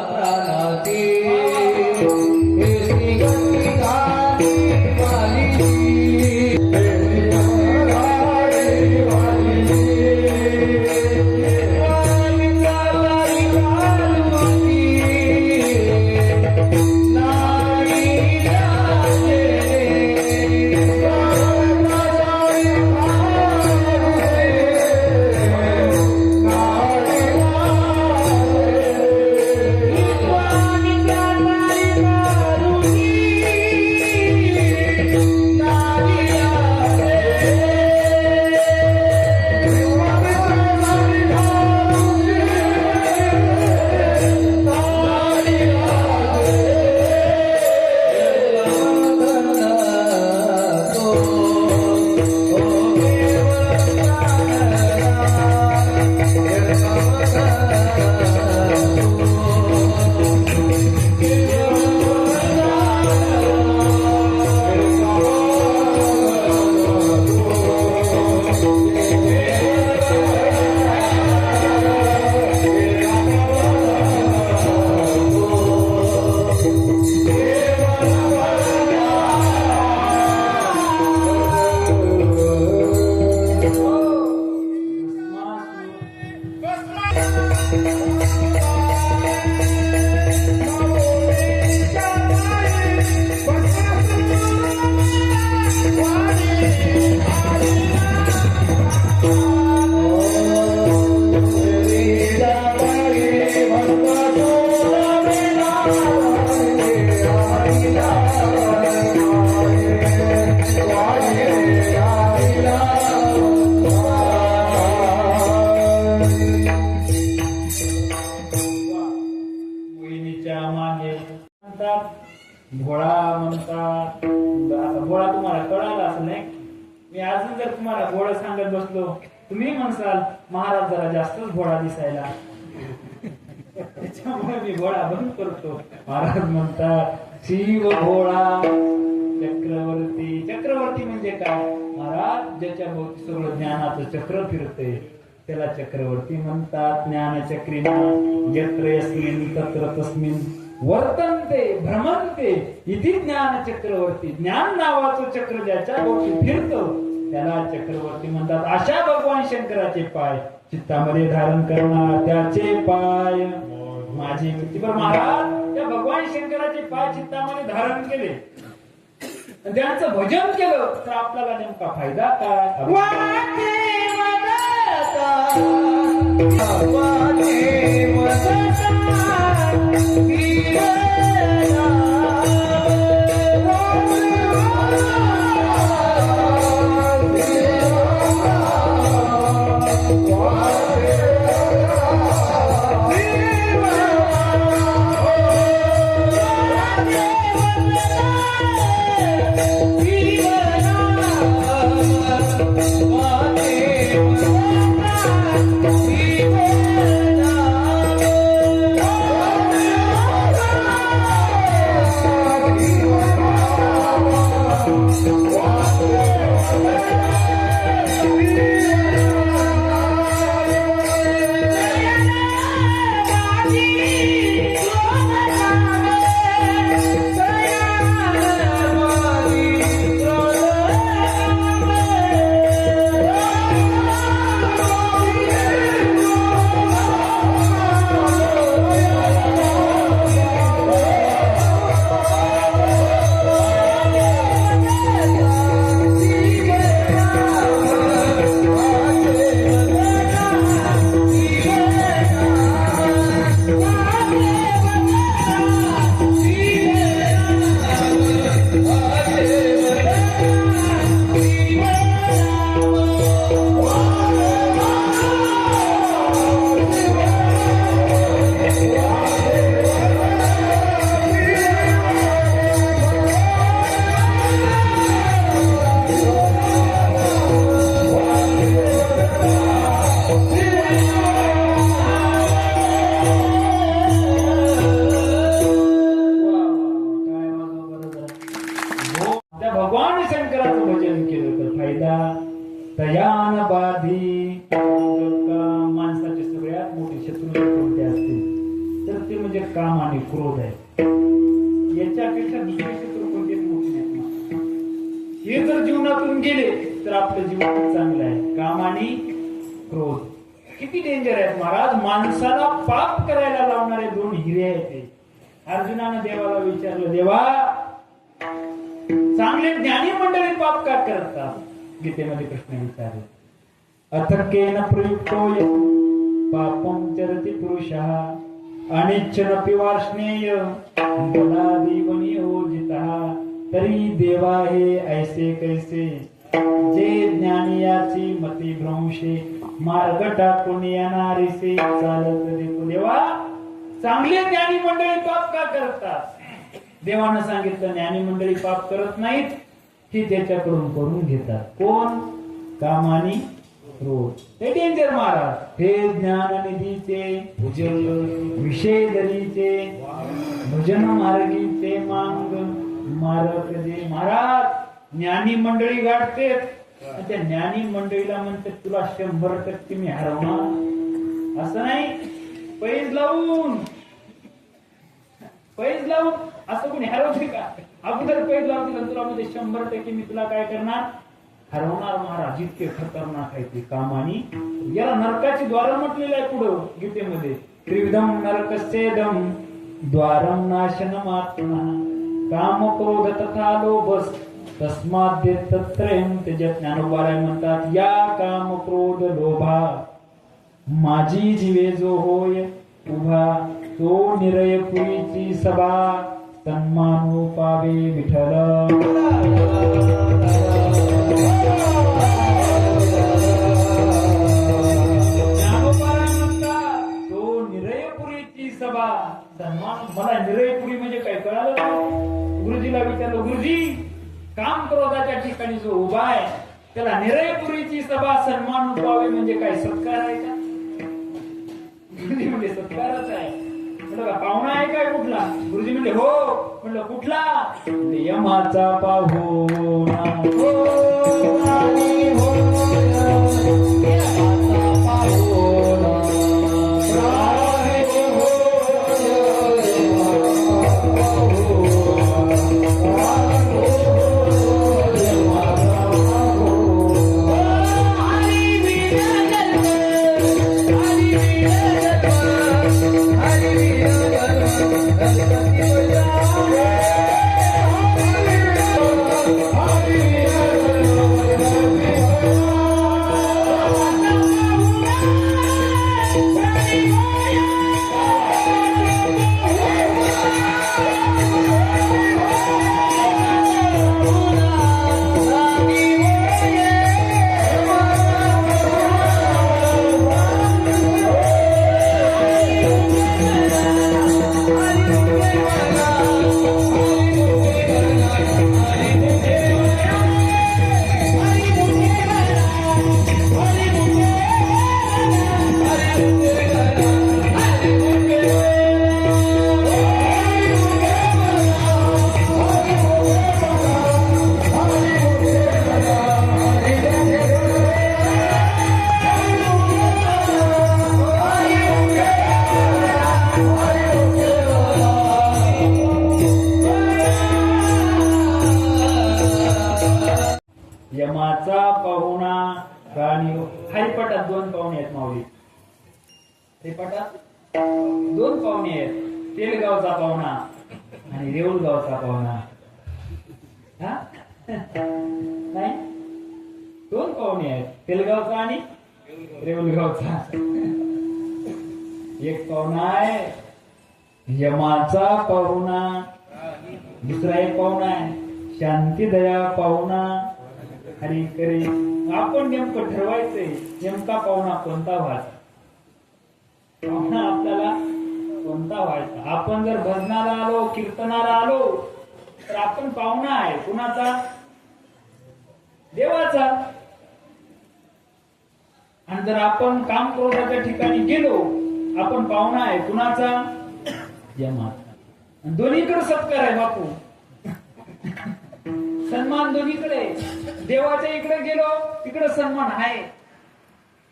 प्राणाती, हे श्री गंगाधी वाली, Hare भोळा म्हणतात. आता भोळा तुम्हाला कळाला असं नाही. मी अजून जर तुम्हाला भोळा सांगत बसलो, तुम्ही म्हणसाल महाराज जरा जास्तच भोळा दिसायला, त्याच्यामुळे मी भोळा बंद करतो. महाराज म्हणतात शिव भोळा चक्रवर्ती. चक्रवर्ती म्हणजे काय? महाराज ज्याच्या भोवती सगळं ज्ञानाचं चक्र फिरते त्याला चक्रवर्ती म्हणतात. ज्ञानचक्रिणा यत्र यस्मिन् तत्र तस्मिन् वर्तन्ते भ्रमन्ते इति ज्ञान चक्रवर्ती. ज्ञान नावाचं चक्र ज्याच्या भोवती फिरतं त्याला चक्रवर्ती म्हणतात. अशा भगवान शंकराचे पाय चित्तामध्ये धारण करणार त्याचे पाय माझी वृत्ती. बरं महाराज त्या भगवान शंकराचे पाय चित्तामध्ये धारण केले, त्यांचं भजन केलं तर आपल्याला नेमका फायदा काय? तयान बाधी. माणसाचे सगळ्यात मोठे शत्रू कोणते असतील तर ते म्हणजे काम आणि क्रोध आहे. याच्यापेक्षा दुसरे शत्रू कोणते मोठे नाहीत. हे जर जीवनातून गेले तर आपलं जीवन चांगलं आहे. काम आणि क्रोध किती डेंजर आहेत महाराज. माणसाला पाप करायला लावणारे दोन हिरे आहेत ते. अर्जुनानं देवाला विचारलं, देवा चांगले ज्ञानी मंडळी पाप का करतात? गीतेमध्ये प्रश्न विचारला. अथकेन प्रयुक्तो पापं चरति पुरुषः अनिच्छनपि वार्ष्णेय बलादेव नियोजितः तरी देवा हे ऐसे कैसे जे ज्ञानी याची मती भ्रंशे मार्ग टाकून येणारीसे चालत देतो. देवा चांगले ज्ञानी मंडळी पाप का करतात? देवानं सांगितलं ज्ञानी मंडळी पाप करत नाहीत, ती त्याच्याकडून करून घेतात. कोण? काम आणि क्रोध. हे डेंजर महाराज. हे ज्ञान निधीचे भुजन विषय धरीचे भजन मार्गीचे मांग मारक दे. महाराज ज्ञानी मंडळी गाठते, त्या ज्ञानी मंडळीला म्हणतात तुला 100% मी हरवणार. असं नाही पैज लावून असं कोणी हरवते का? अगोदर पैज लावतील तुला मध्ये 100% मी तुला काय करणार? हरवणार. महाराज इतके खतरनाक आहे ते काम आणि. याला नरकाची द्वार म्हटलेलं आहे पुढं गीतेमध्ये. त्रिविधम नरकस्येदम द्वारम नाशनमात्मना काम क्रोध तथा लोभस तस्मात् तत्रयं त्यजत. ज्ञानोबाराय म्हणतात या काम क्रोध लोभा माझी जीवे जो होय उभा तो निरयपुरीची सभा तन्मानो पावे विठ्ठल. ज्ञानोबाराय म्हणतात तो निरयपुरीची सभा सन्मान मला निरयपुरी म्हणजे काय कळालं नाही. गुरुजीला विचारलं, गुरुजी काम क्रोधाच्या ठिकाणी जो उभा आहे त्याला निरयपुरीची सभा सन्मान उठवावे म्हणजे काय सत्कार आहे का? गुरुजी म्हणजे सत्कारच आहे. म्हटलं का पाहुणा आहे काय कुठला? गुरुजी म्हणले हो. म्हटलं कुठला? म्हणले यमाचा पाहुणा. हो आणि हो यमाचा पाहुणा. यमाचा पाहुणा राणी. हरिपाठात दोन पाहुणे आहेत माऊली. हरिपाठात दोन पाहुणे आहेत, तेलगावचा पाहुणा आणि रेऊलगावचा पाहुणा. हा नाही, दोन पाहुणे आहेत, तेलगावचा आणि रेऊलगावचा. एक पाहुणा आहे यमाचा पाहुणा, दुसरा एक पाहुणा आहे शांतीदया पाहुणा. हरी करे. आपण नेमकं ठरवायचंय नेमका पाहुणा कोणता व्हायचा. पाहुणा आपल्याला कोणता व्हायचा. आपण जर भजनाला आलो, कीर्तनाला आलो तर आपण पाहुणा आहे कुणाचा? देवाचा. आणि जर आपण काम क्रोधाच्या ठिकाणी गेलो आपण पाहुणा आहे कुणाचा? यमाचा. दोन्हीकडे सत्कार आहे बापू, सन्मान दोन्हीकडे. देवाच्या इकडे गेलो तिकडे सन्मान आहे.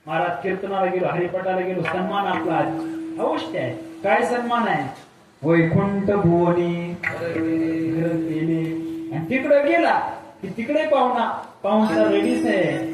महाराज कीर्तनाला गेलो, हरिपाठाला गेलो, सन्मान आपला अवश्य आहे. काय सन्मान आहे? वैकुंठ भुवनी केले. आणि तिकडे गेला की तिकडे पाहुणा, पाहुणचा रेडीच आहे.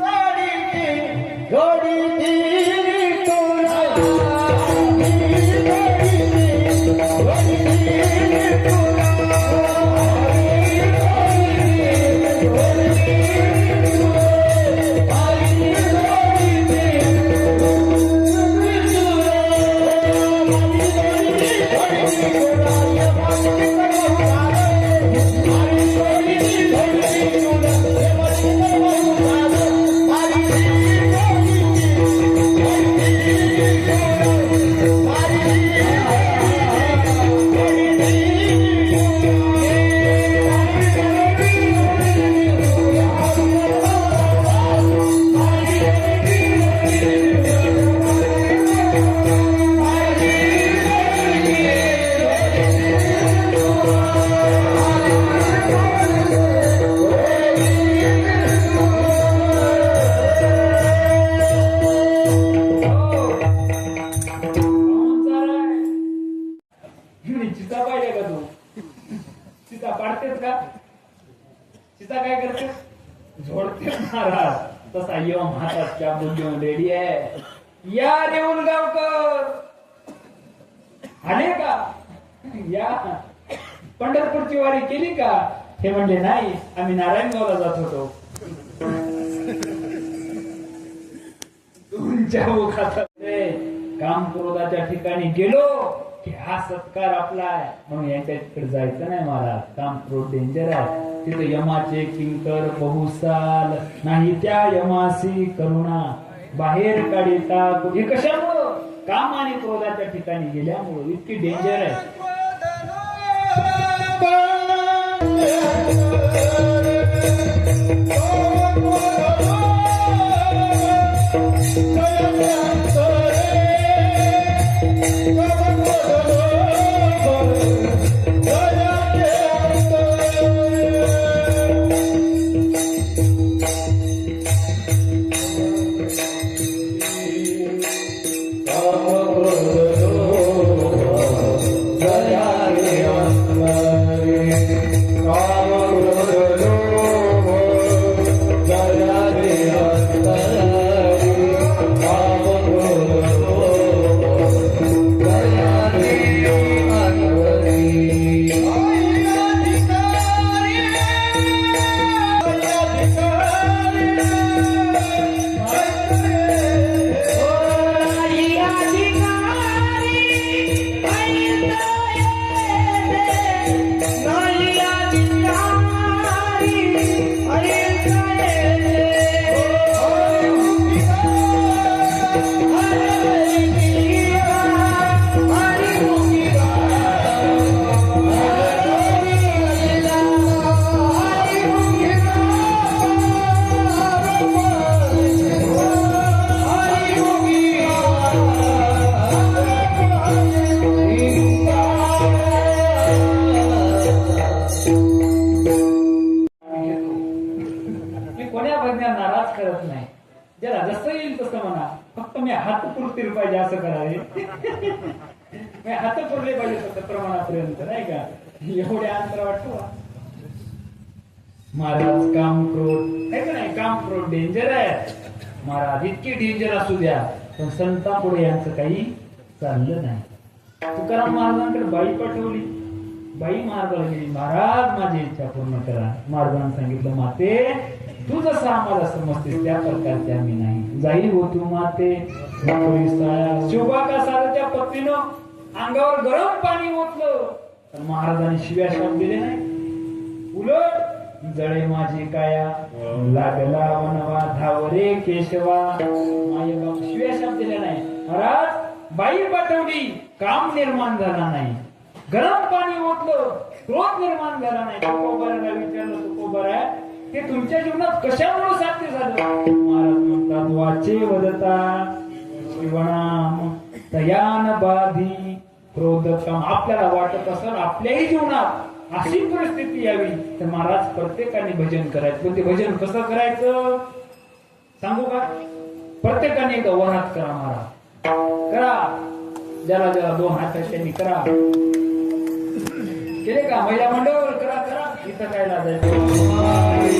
चिता पाहिजे का तू? चिता पाडतेस का? चिता काय करते? झोडते महाराज. तसा यम हातात चाबूक घेऊन रेडी आहे. या रेऊलगावकर आले का? या पंढरपूरची वारी केली का? हे म्हणले नाही, आम्ही नारायणगावला जात होतो. तुमच्या मुखात काम क्रोधाच्या ठिकाणी गेलो की हा सत्कार आपला आहे म्हणून यांच्या तिकडे जायचं नाही महाराज. काम क्रोध डेंजर आहे. तिथे यमाचे किंकर बहुसाल नाही त्या यमासी करुणा बाहेर काढिता. हे कशामुळं? काम आणि क्रोधाच्या ठिकाणी गेल्यामुळे इतकी डेंजर आहे. नाराज करत नाही. ज्याला जसं येईल तसं म्हणा, फक्त मी हात पुरतील पाहिजे असं करावे. मी हात पुरले पाहिजे फक्त प्रमाणापर्यंत, नाही का? एवढे अंतर वाटतो. महाराज काम क्रोध आहे का नाही? काम क्रोध डेंजर आहे महाराज. इतके डेंजर असू द्या पण संतांपुढे यांचं काही चाललं नाही. तुकाराम महाराजांकडे बाई पाठवली. बाई महाराजाला गेली, महाराज माझी इच्छा पूर्ण करा. महाराजांनी सांगितलं, माते तू जसं आम्हाला समजतेस त्या प्रकारचे आम्ही नाही. जाई हो तू माते शोभा का सारच्या पत्नीनं अंगावर गरम पाणी ओतलं तर महाराजांनी शिव्या शाप दिले नाही. उलट जळे माझी काया लागला वनवा धावरे केशवा, माय बाप शिव्या शाप दिले नाही. महाराज बाई पाठवली, काम निर्माण झाला नाही. गरम पाणी ओतलं, क्रोध निर्माण झाला नाही. तुकोबाराला विचारलं, तुकोबारा ते तुमच्या जीवनात कशामुळे साध्य झालं? महाराज म्हणतात, वाचे वदता शिवनाम तयान बाधी क्रोध काम. आपल्याला वाटत असेल आपल्याही जीवनात अशी परिस्थिती यावी तर महाराज प्रत्येकाने भजन करायचं. पण ते भजन कसं करायचं सांगू का? प्रत्येकाने एकदा वरात करा महाराज, करा. ज्याला ज्याला 2 हात आहेत त्यांनी करा. केले का? महिला मंडळ करा करा. इथं काय लाजायचं?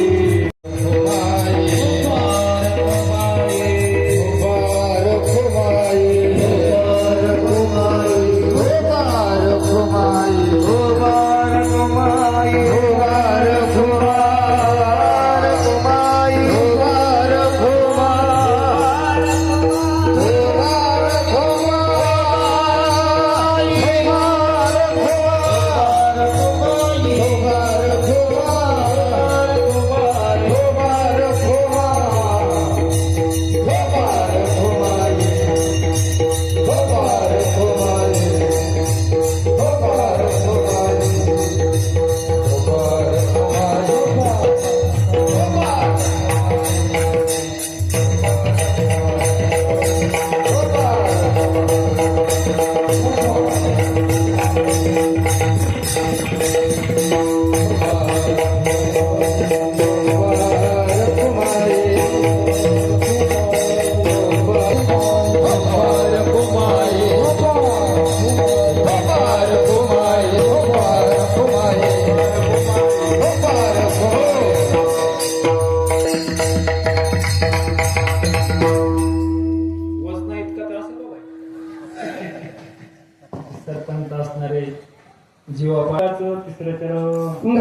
सरपंच असणारे जीवापाचं तिसरं चरण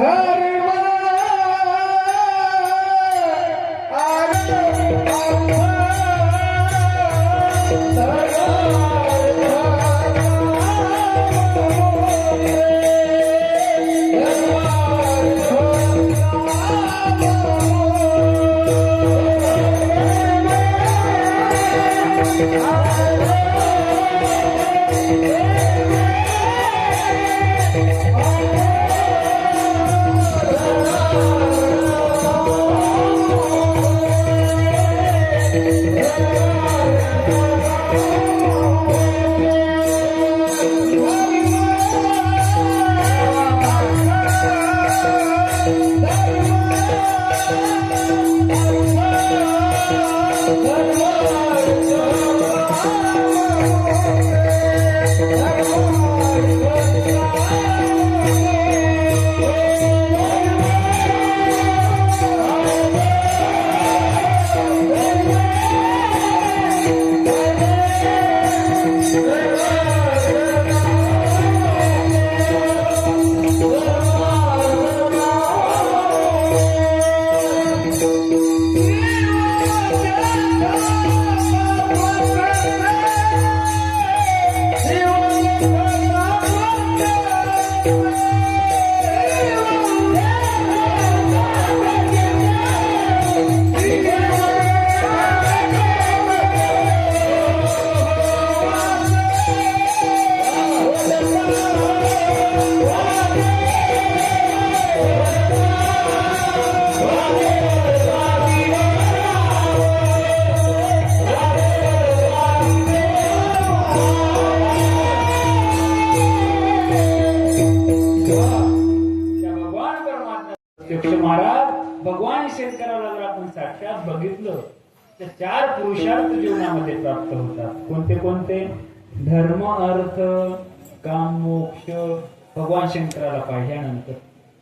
प्रत्यक्ष महाराज भगवान शंकराला जर आपण साक्षात बघितलं तर 4 पुरुषार्थ जीवनामध्ये प्राप्त होतात. कोणते कोणते? धर्म, अर्थ, काम, मोक्ष. भगवान शंकराला पाहिल्यानंतर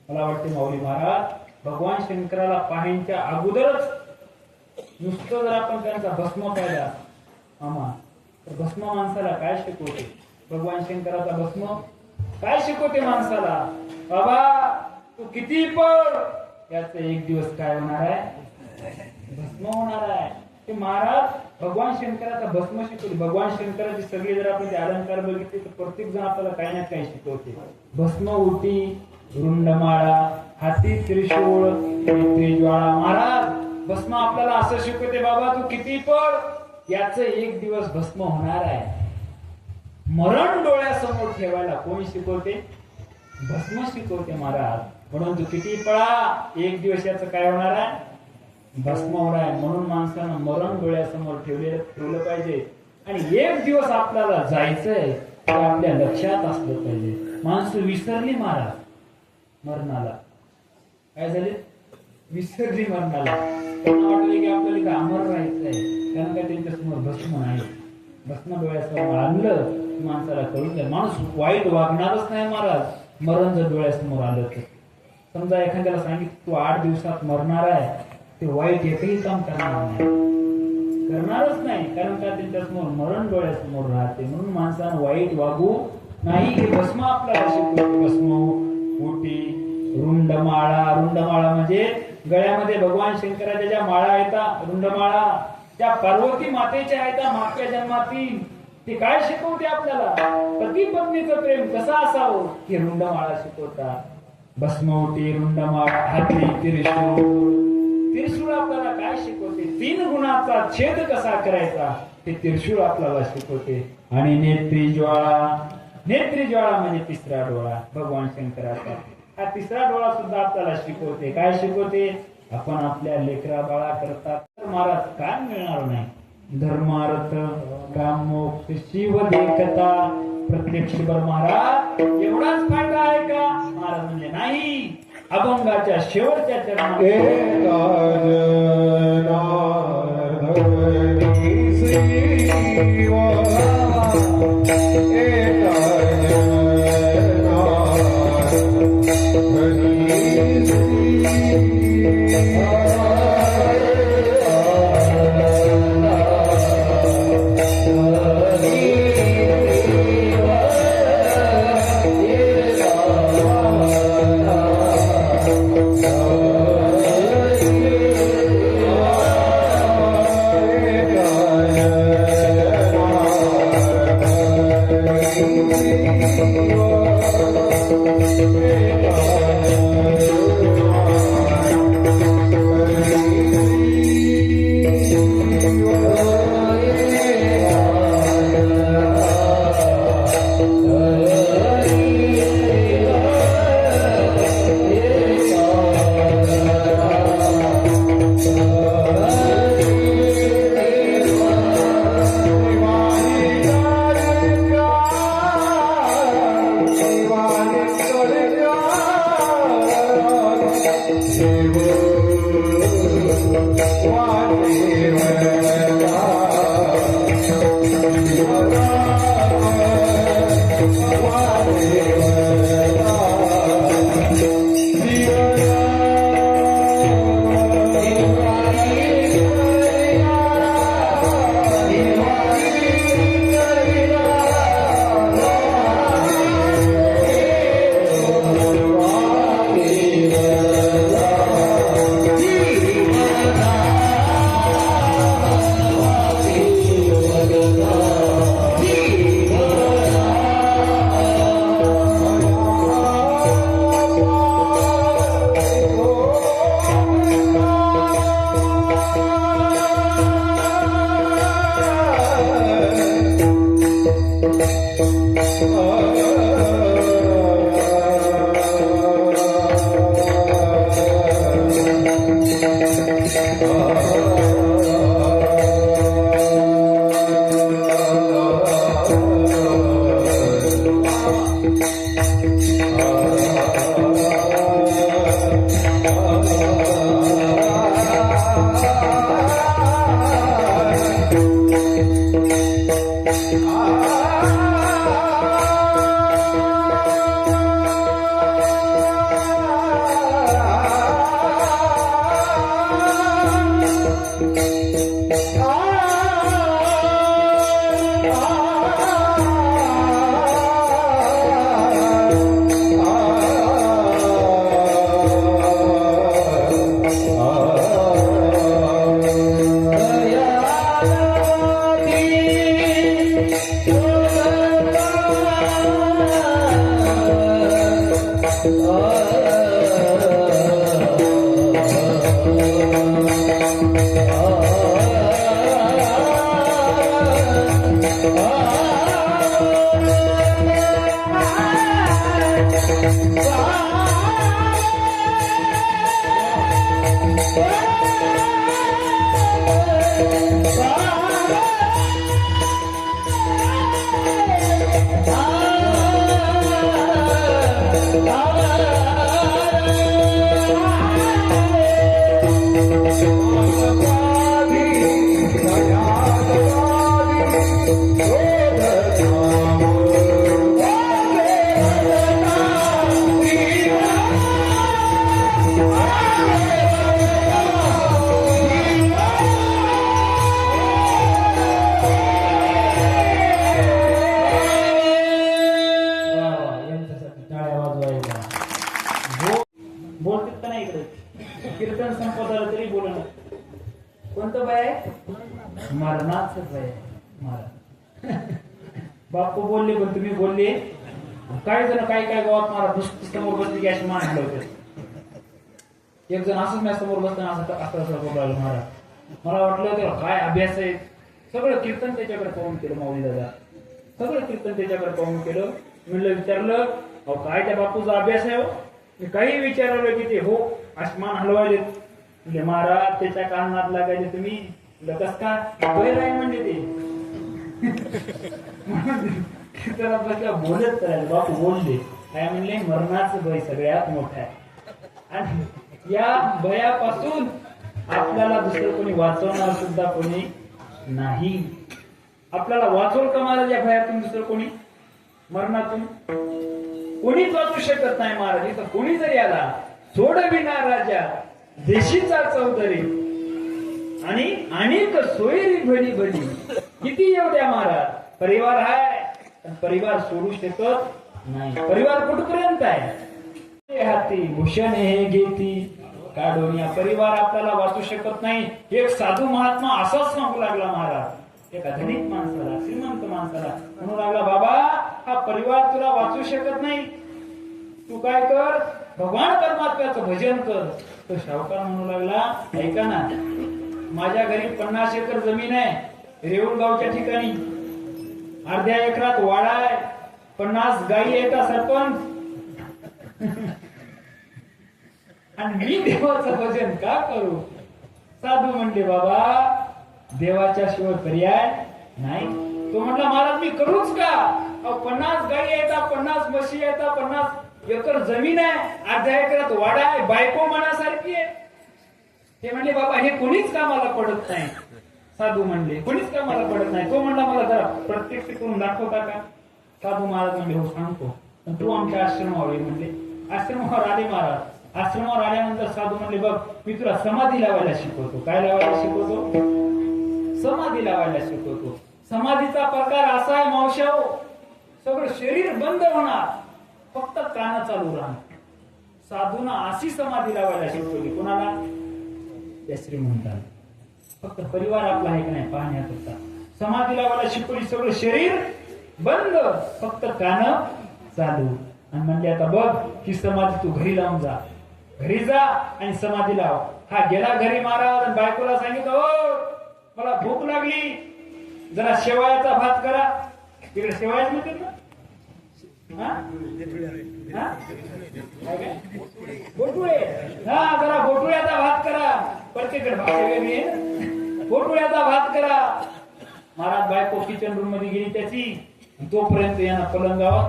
मला वाटते माऊली महाराज भगवान शंकराला पाहण्याच्या अगोदरच नुसतं जर आपण त्यांचा भस्म पाहिला मामा तर भस्म माणसाला काय शिकवते? भगवान शंकराचा भस्म काय शिकवते माणसाला? बाबा तू किती पळ याच एक दिवस काय होणार आहे? भस्म होणार आहे. ते महाराज भगवान शंकराचा भस्म शिकवते. भगवान शंकराची सगळी जर आपण ते अलंकार बघितले तर प्रत्येक जण आपल्याला काही ना काही शिकवते. भस्म, उटी, रुंडमाळा, हाती त्रिशूळ, नेत्री ज्वाळा. महाराज भस्म आपल्याला असं शिकवते बाबा तू किती पळ याच एक दिवस भस्म होणार आहे. मरण डोळ्यासमोर ठेवायला कोण शिकवते? भस्म शिकवते महाराज. म्हणून तू किती पळा एक दिवस याचं काय होणार आहे? भस्म होणार आहे. म्हणून माणसानं मरण डोळ्यासमोर ठेवलं पाहिजे. आणि एक दिवस आपल्याला जायचंय ते आपल्या लक्षात असलं पाहिजे. माणसं विसरली महाराज मरणाला. काय झाले? विसरली मरणाला. त्यांना वाटलं की आपल्याला इथं अमर राहायचंय कारण का त्यांच्या समोर भस्म नाही. भस्म डोळ्यासमोर आणलं की माणसाला कळून जाईल. माणूस वाईट वागणारच नाही महाराज मरण जर डोळ्यासमोर आलं तर. समजा एखाद्याला सांगितलं तू 8 दिवसात मरणार आहे ते वाईट एकही काम करणारच नाही कारण का त्यांच्यासमोर मरण डोळ्यासमोर राहते. म्हणून माणसानं वाईट वागू नाही. हे भस्म आपल्याला शिकवते. भस्म, उटी, रुंडमाळा. रुंडमाळा म्हणजे गळ्यामध्ये भगवान शंकराच्या ज्या माळा येतात रुंडमाळा त्या पार्वती मातेच्या आहेत मागच्या जन्मातील. ते काय शिकवते आपल्याला? पती पत्नीचं प्रेम कसं असावं हे रुंडमाळा शिकवतात. भस्मवटी, रुंडमाळा, हाती त्रिशूळ. त्रिशूळ आपल्याला काय शिकवते? 3 गुणाचा छेद कसा करायचा ते त्रिशूळ आपल्याला शिकवते. आणि नेत्री ज्वाळा. नेत्री ज्वाळा म्हणजे तिसरा डोळा भगवान शंकराचा. हा तिसरा डोळा सुद्धा आपल्याला शिकवते. काय शिकवते? आपण आपल्या लेकरा बाळा करतात तर महाराज काय मिळणार नाही? धर्मार्थ काम मोक्ष शिव देखता प्रत्यक्ष बर महाराज एवढाच फायदा आहे का? महाराज म्हणजे नाही. अभंगाच्या शेवटच्या चरणात यांच्यासाठी टाळ्या वाजवायला. बोलतात का नाही इकडे? कीर्तन संपत आलं तरी बोलणं. कोणतं बाय आहे? मरणाच बाय मारा. बापू बोलले पण तुम्ही बोलले. काही जण काही काय गावात मारा नुसतं समोर बसली की अशी मान होते. एक जण असंच मी समोर बसताना असं बोलायला मारा. मला वाटलं त्याला काय अभ्यास आहे. सगळं कीर्तन त्याच्याकडे पाहून केलं माऊली दादा. सगळं कीर्तन त्याच्याकडे पाहून केलं. म्हणलं विचारलं अहो काय त्या बापूचा अभ्यास आहे हो. मी काही विचारलं की ते हो आसमान हलवायले. म्हणजे महाराज त्याच्या कानात लागायले तुम्ही कस का बैल आहे म्हणजे ते कीर्तनात बसल्या बोलत करायला. बापू बोलले काय म्हणले मरणाचं भय सगळ्यात मोठा आहे आणि या भयापासून आपल्याला दुसरं कोणी वाचवणार सुद्धा कोणी नाही. आपल्याला वाचवल का महाराज या भयातून दुसरं कोणी? मरणातून कोणीच वाचू शकत नाही महाराज. इथं कोणी जरी आला सोडविना राजा देशीचा चौधरी आणि अनेक सोयरी भली भली. किती येऊ द्या महाराज. परिवार आहे पण परिवार सोडू शकत नाही. परिवार कुठपर्यंत आहे? हाती भूषण हे घेती काढून या परिवार आपल्याला वाचू शकत नाही. एक साधू महात्मा असाच सांगू लागला महाराज एका धनिक माणसाला श्रीमंत माणसाला म्हणू लागला बाबा हा परिवार तुला वाचू शकत नाही. तू काय कर भगवान परमात्म्याचं भजन कर. तो सावकार म्हणू लागला ऐका ना माझ्या घरी 50 एकर जमीन आहे रेवणगावच्या ठिकाणी. अर्ध्या एकरात वाडा आहे. 50 गायी आहेत सरपंच आणि मी देवाचं भजन का करू? साधू म्हणले बाबा देवाच्या शिवाय पर्याय नाही. तो म्हटला महाराज मी करूच का? 50 गायी आहेत 50 म्हशी आहेत 50 एकर जमीन आहे. अर्ध्या एकरात वाडा आहे. बायको मनासारखी आहे. ते म्हणले बाबा हे कोणीच कामाला पडत नाही. साधू म्हणले कोणीच कामाला पडत नाही. तो म्हणला मला जरा प्रत्यक्ष करून दाखवता का? साधू महाराज म्हणले हो सांगतो पण तू आमच्या आश्रमावर ये म्हणले. आश्रमावर आले महाराज. आश्रमावर आल्यानंतर साधू म्हणले बघ मी तुला समाधी लावायला शिकवतो. काय लावायला शिकवतो? समाधी लावायला शिकवतो. समाधीचा प्रकार असा आहे मावशाओ सगळं शरीर बंद होणार फक्त कान चालू राहणार. साधूना अशी समाधी लावायला शिकवली. कोणाला? त्या श्रीमंताला. फक्त परिवार आपला आहे का नाही पाहण्यात होता. समाधी लावायला शिकवली. सगळं शरीर बंद फक्त कान चालू. आणि म्हणले आता बघ ही समाधी तू घरी लावून जा. घरी जा आणि समाधी लाव. हा गेला घरी महाराज आणि बायकोला सांगितलं हो मला भूक लागली जरा शेवायाचा भात करा. तिकडे शेवायच म्हणतात ना बोटुळे. हा जरा बोटुळ्याचा भात करा. प्रत्येकडे भाषा वेगळी आहे. बोटुळ्याचा भात करा. महाराज बायको किचन रूम मध्ये गेली त्याची. तोपर्यंत यांना पलंगावर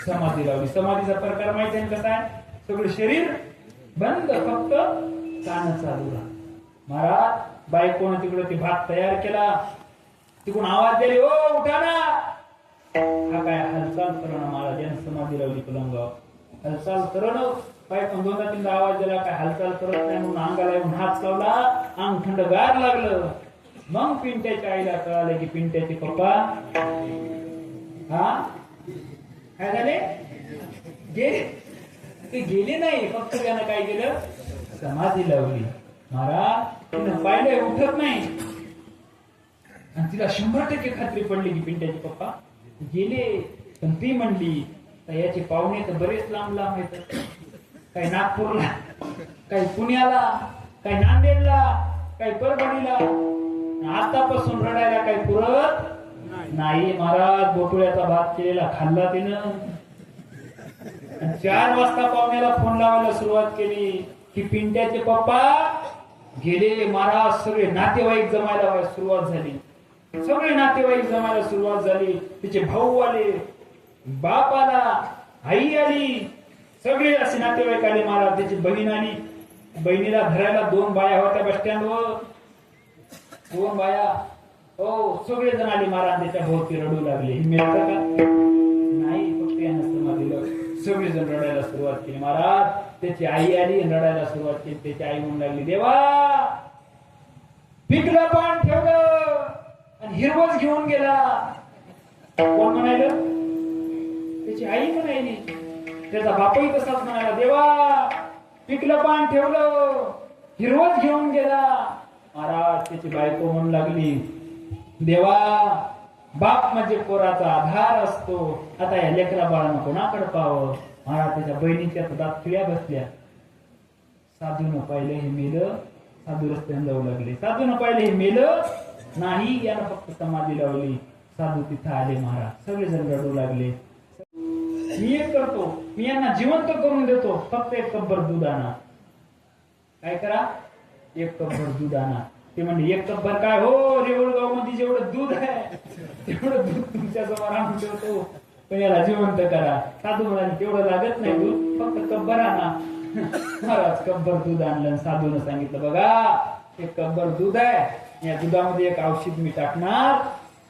समाधी लावली. समाधीचा प्रकार माहिती आहे कसा आहे? सगळं शरीर बंद फक्त कान चालू राहा. महाराज बायकोनं तिकडे ते भात तयार केला. तिकडून आवाज दिले ओ उठा ना. हा काय हालचाल करणं महाराज यांनी समाधी लावली पलंगावर. हालचाल करणं बायकोनं दोनदा तीनदा आवाज दिला काय हालचाल करत नाही म्हणून अंगाला येऊन हात लावला. अंग थंडगार लागलं. मग पिंट्याच्या आईला कळालं की पिंट्याचे पप्पा हा काय झाले गेले. ते गेले नाही फक्त त्यानं काय केलं समाधी लावली. महाराज तिनं पाहिलं उठत नाही आणि तिला 100% खात्री पडली की पिंट्याचे पप्पा गेले. पण ती म्हणली याचे पाहुणे तर बरेच लांब लांब आहेत. काही नागपूरला काही पुण्याला काही नांदेडला काही परभणीला. आतापासून रडायला काही पुरत नाही. महाराज बोटुळ्याचा भात केलेला खाल्ला तिनं. आणि 4 वाजता पाहुण्याला फोन लावायला सुरुवात केली की पिंट्याचे पप्पा गेले महाराज. सगळे नातेवाईक जमायला सुरुवात झाली. सगळे नातेवाईक जमायला सुरुवात झाली. तिचे भाऊ आले, बाप आला, आई आली, सगळे असे नातेवाईक आले महाराज. त्याची बहीण आली. बहिणीला धरायला 2 बाया होत्या बस स्टँडवर. 2 बाया. हो, सगळे जण आले महाराज. त्याच्या भोवती रडू लागले. मिळतं का? नाही, फक्त यानं समाधीला सगळेजण रडायला सुरुवात केली महाराज. त्याची आई आली आणि रडायला सुरुवात केली. त्याची आई म्हणू लागली, देवा पिकलं पान ठेवलं आणि हिरवच घेऊन गेला. कोण म्हणायला? त्याची आई म्हणायली. त्याचा बापही तसाच म्हणाला, देवा पिकलं पान ठेवलं हिरवच घेऊन गेला. महाराज त्याची बायको म्हणू लागली, देवा बाप म्हणजे पोराचा आधार असतो. आता या लेकरा बाळांना कोणाकडे पाहावं? महाराज त्याच्या बहिणीच्या दात खिळ्या बसल्या. साधून पाहिलं हे मेलं. साधू रस्त्याने जाऊ लागले. साधून पाहिलं हे मेलं नाही, याला फक्त समाधी लावली. साधू तिथं आले महाराज. सगळेजण रडू लागले. मी एक करतो, मी यांना जिवंत करून देतो, फक्त 1 कपभर दूध आणा. काय करा? 1 कपभर दूध आणा. ते म्हणजे 1 कपभर काय हो, रेवळगाव मध्ये जेवढं दूध आहे तेवढं दूध तुमच्या समोर आणून ठेवतो, पण याला जिवंत करा. साधू म्हणाले तेवढं लागत नाही दूध, फक्त कपभर आणा. महाराज कपभर दूध आणलं. साधून सांगितलं, बघा 1 कपभर दूध आहे, या दुधामध्ये एक औषध मी टाकणार.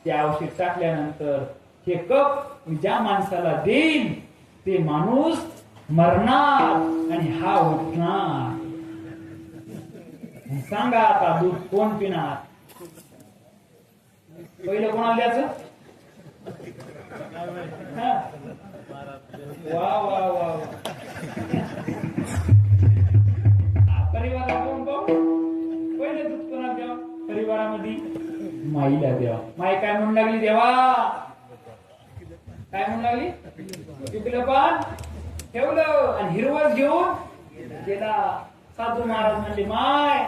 ते औषध टाकल्यानंतर हे कप मी ज्या माणसाला देईन ते माणूस मरणार आणि हा उठणार. सांगा आता दूध कोण पिणार? पहिलं कोणाला द्यायचं? वा वा वा. परिवारात कोण पाहू? पहिलं दूध कोणाला द्यावं? परिवारामध्ये माईला द्यावं. माई काय म्हणू लागली? देवा काय म्हणू लागली? पिकलं पान ठेवलं आणि हिरवच घेऊन गेला. साधू महाराज म्हणले, माय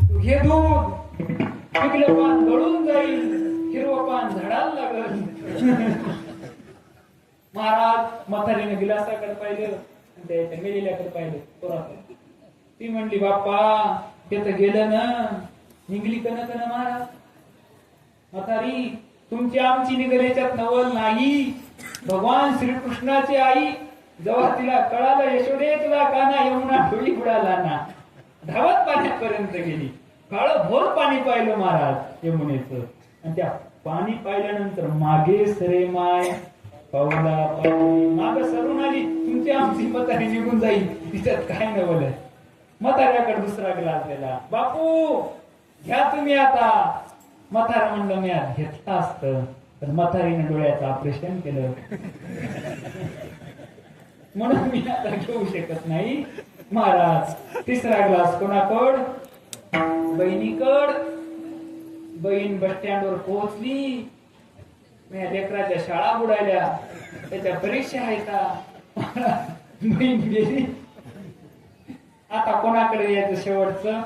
तू घे दूध, पिकलं पान गळून जाईल, हिरवं पान झाडाला लागल. महाराज म्हातारीने गिलासाकडे पाहिलं, त्याच्या मेलेल्याकडे पाहिलं. पोराकडे ती म्हणली, बाप्पा ते तर गेलं ना, निघली कन कन महाराज. म्हातारी तुमची आमची निघाल्याच्यात नवल नाही. भगवान श्रीकृष्णाची आई जेव्हा तिला कळालं यशोदे तुला काना यमुना डोळी बुडाला ना, धावत पाण्यापर्यंत गेली. काळं भोर पाणी पाहिलं महाराज यमुनेचं. आणि त्या पाणी पाहिल्यानंतर मागे सरे माय पावला पाणी माग सरून आली. तुमची आमची म्हातारी निघून जाईल, तिच्यात काय नवल आहे. म्हाताऱ्याकडे दुसरा ग्लास दिला. बापू घ्या तुम्ही आता. म्हातारा म्हणलं, मी आज घेतला असतं तर म्हातारीने डोळ्याचं ऑपरेशन केलं म्हणून मी आता घेऊ शकत नाही. महाराज तिसरा ग्लास कोणाकड? बहिणीकड. बहीण बस स्टँडवर पोहोचली. लेकराच्या शाळा बुडायल्या, त्याच्या परीक्षा आहेत. बहीण गेली. आता कोणाकडे यायचं शेवटचं?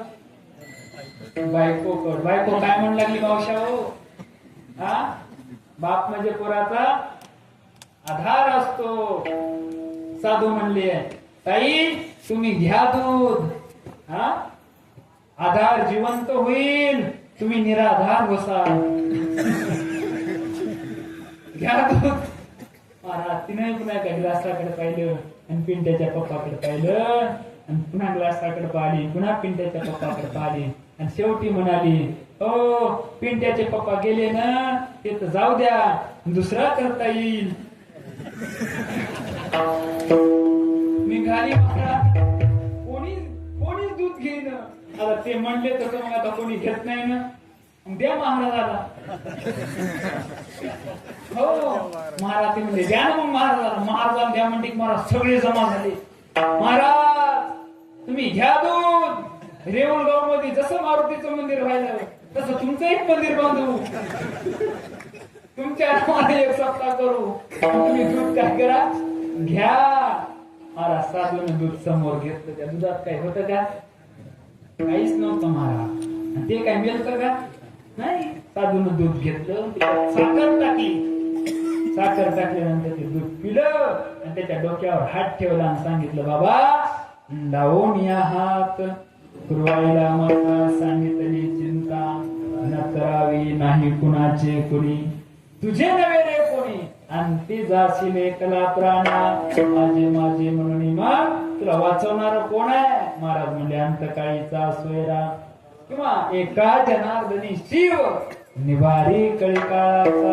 बायकोकड. बायको काय म्हणू लागली? मावशा हो, हा बाप म्हणजे पोराचा आधार असतो. साधू म्हणले, ताई तुम्ही घ्या दूध, हा आधार जिवंत होईल, तुम्ही निराधार होसाल. घ्या दूध. महाराज तिने पुन्हा त्या ग्लासाकडे पाहिलं आणि पिंट्याच्या पप्पाकडे पाहिलं आणि पुन्हा ग्लासाकडे पाहिली, पुन्हा पिंट्याच्या पप्पाकडे पाहिली आणि शेवटी म्हणाली, हो पिंट्याचे पप्पा गेले ना, ते तर जाऊ द्या, दुसरा करता येईल. निघाली महाराज. कोणीच दूध घेईन. आता ते म्हणले तसं मग आता कोणी घेत नाही ना, द्या महाराजाला. हो महाराज ते म्हणले द्या ना मग महाराजाला. महाराजाला द्या म्हणते महाराज सगळे जमा झाले. महाराज तुम्ही घ्या दूध. रेवणगाव मध्ये जसं मारुतीचं मंदिर व्हायला तसं तुमचं एक मंदिर बांधू, तुमच्या नावाने 1 सप्ताह करू. तुम्ही दूध काय करा घ्या. महाराज साधून दूध समोर घेतलं. त्या दुधात काय होतं का? काहीच नव्हतं महाराज. ते काय मिळतं का? नाही. साधून दूध घेतलं, साखर टाकली. साखर टाकल्यानंतर ते दूध पिलं आणि त्याच्या डोक्यावर हात ठेवला आणि सांगितलं, बाबा लावून या हात, पुरवायला मला सांगितली चिंता न करावी नाही कुणाचे कुणी, तुझे नवे रे कोणी आणि ते जाशील एकला प्राणा, माझे माझे म्हणून मग तुला वाचवणार कोण आहे? महाराज म्हणजे अंतकाळीचा सोयरा किंवा एका जनार्दनी शिव निवारी कळकाळाचा,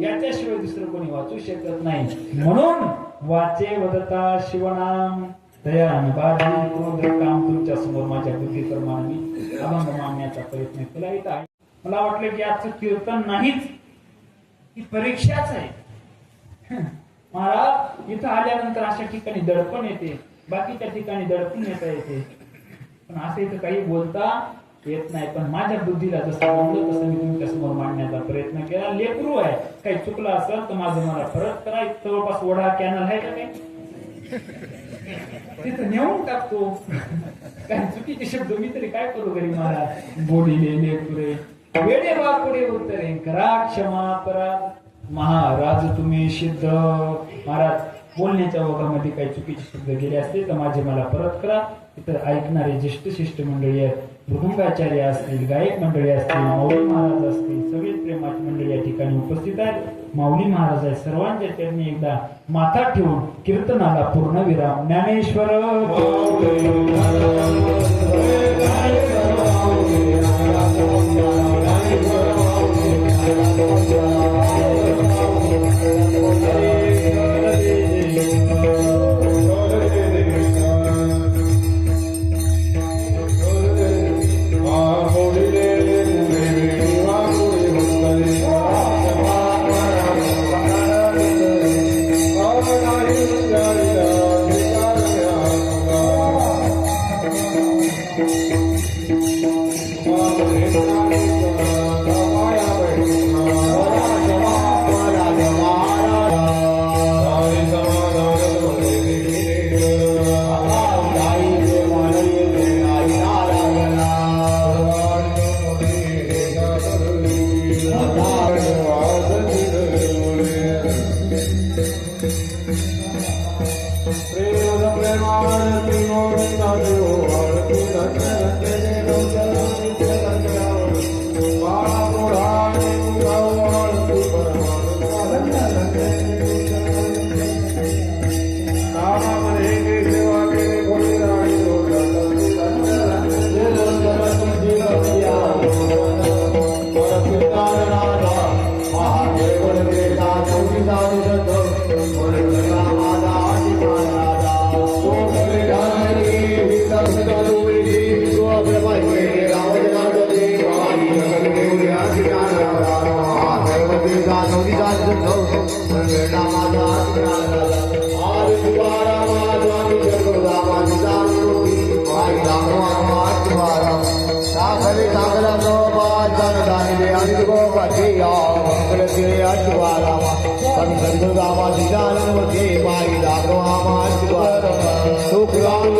याच्याशिवाय दुसरं कोणी वाचू शकत नाही. म्हणून वाचे वदता शिवनाम दयान बाधी क्रोध काम, तुमच्या समोर माझ्या बुद्धीप्रमाणे मी अभंग मांडण्याचा प्रयत्न केला. इथं आहे मला वाटलं की आजचं कीर्तन नाहीच, ही परीक्षाच आहे. महाराज इथं आल्यानंतर अशा ठिकाणी दडपण येते, बाकीच्या ठिकाणी दडपण येता येते, पण असं इथं काही बोलता येत नाही. पण माझ्या बुद्धीला जसं जमलं तसं मी तुमच्या समोर मांडण्याचा प्रयत्न केला. लेकरू आहे, काही चुकलं असेल तर माझं मला परत करा. जवळपास ओढा कॅनल आहे का काही, तिथं नेऊन टाकतो. काही चुकीचे शब्द मी तरी काय करू घरी, मला बोलिले लेकरे वेडे बापुडे उत्तरे करा क्षमा अपराध. महाराज तुम्ही सिद्ध. महाराज बोलण्याच्या ओघामध्ये काही चुकीचे शब्द गेले असते तर माझे मला परत करा. इतर ऐकणारे ज्येष्ठ शिष्ट मंडळी आहेत, मृदुंगाचार्य असतील, गायक मंडळी असतील, माऊली महाराज असतील, सगळे प्रेमाची मंडळी या ठिकाणी उपस्थित आहेत. माऊली महाराज आहेत, सर्वांच्या चरणी एकदा माथा ठेवून कीर्तनाला पूर्ण विराम. ज्ञानेश्वर Sukhram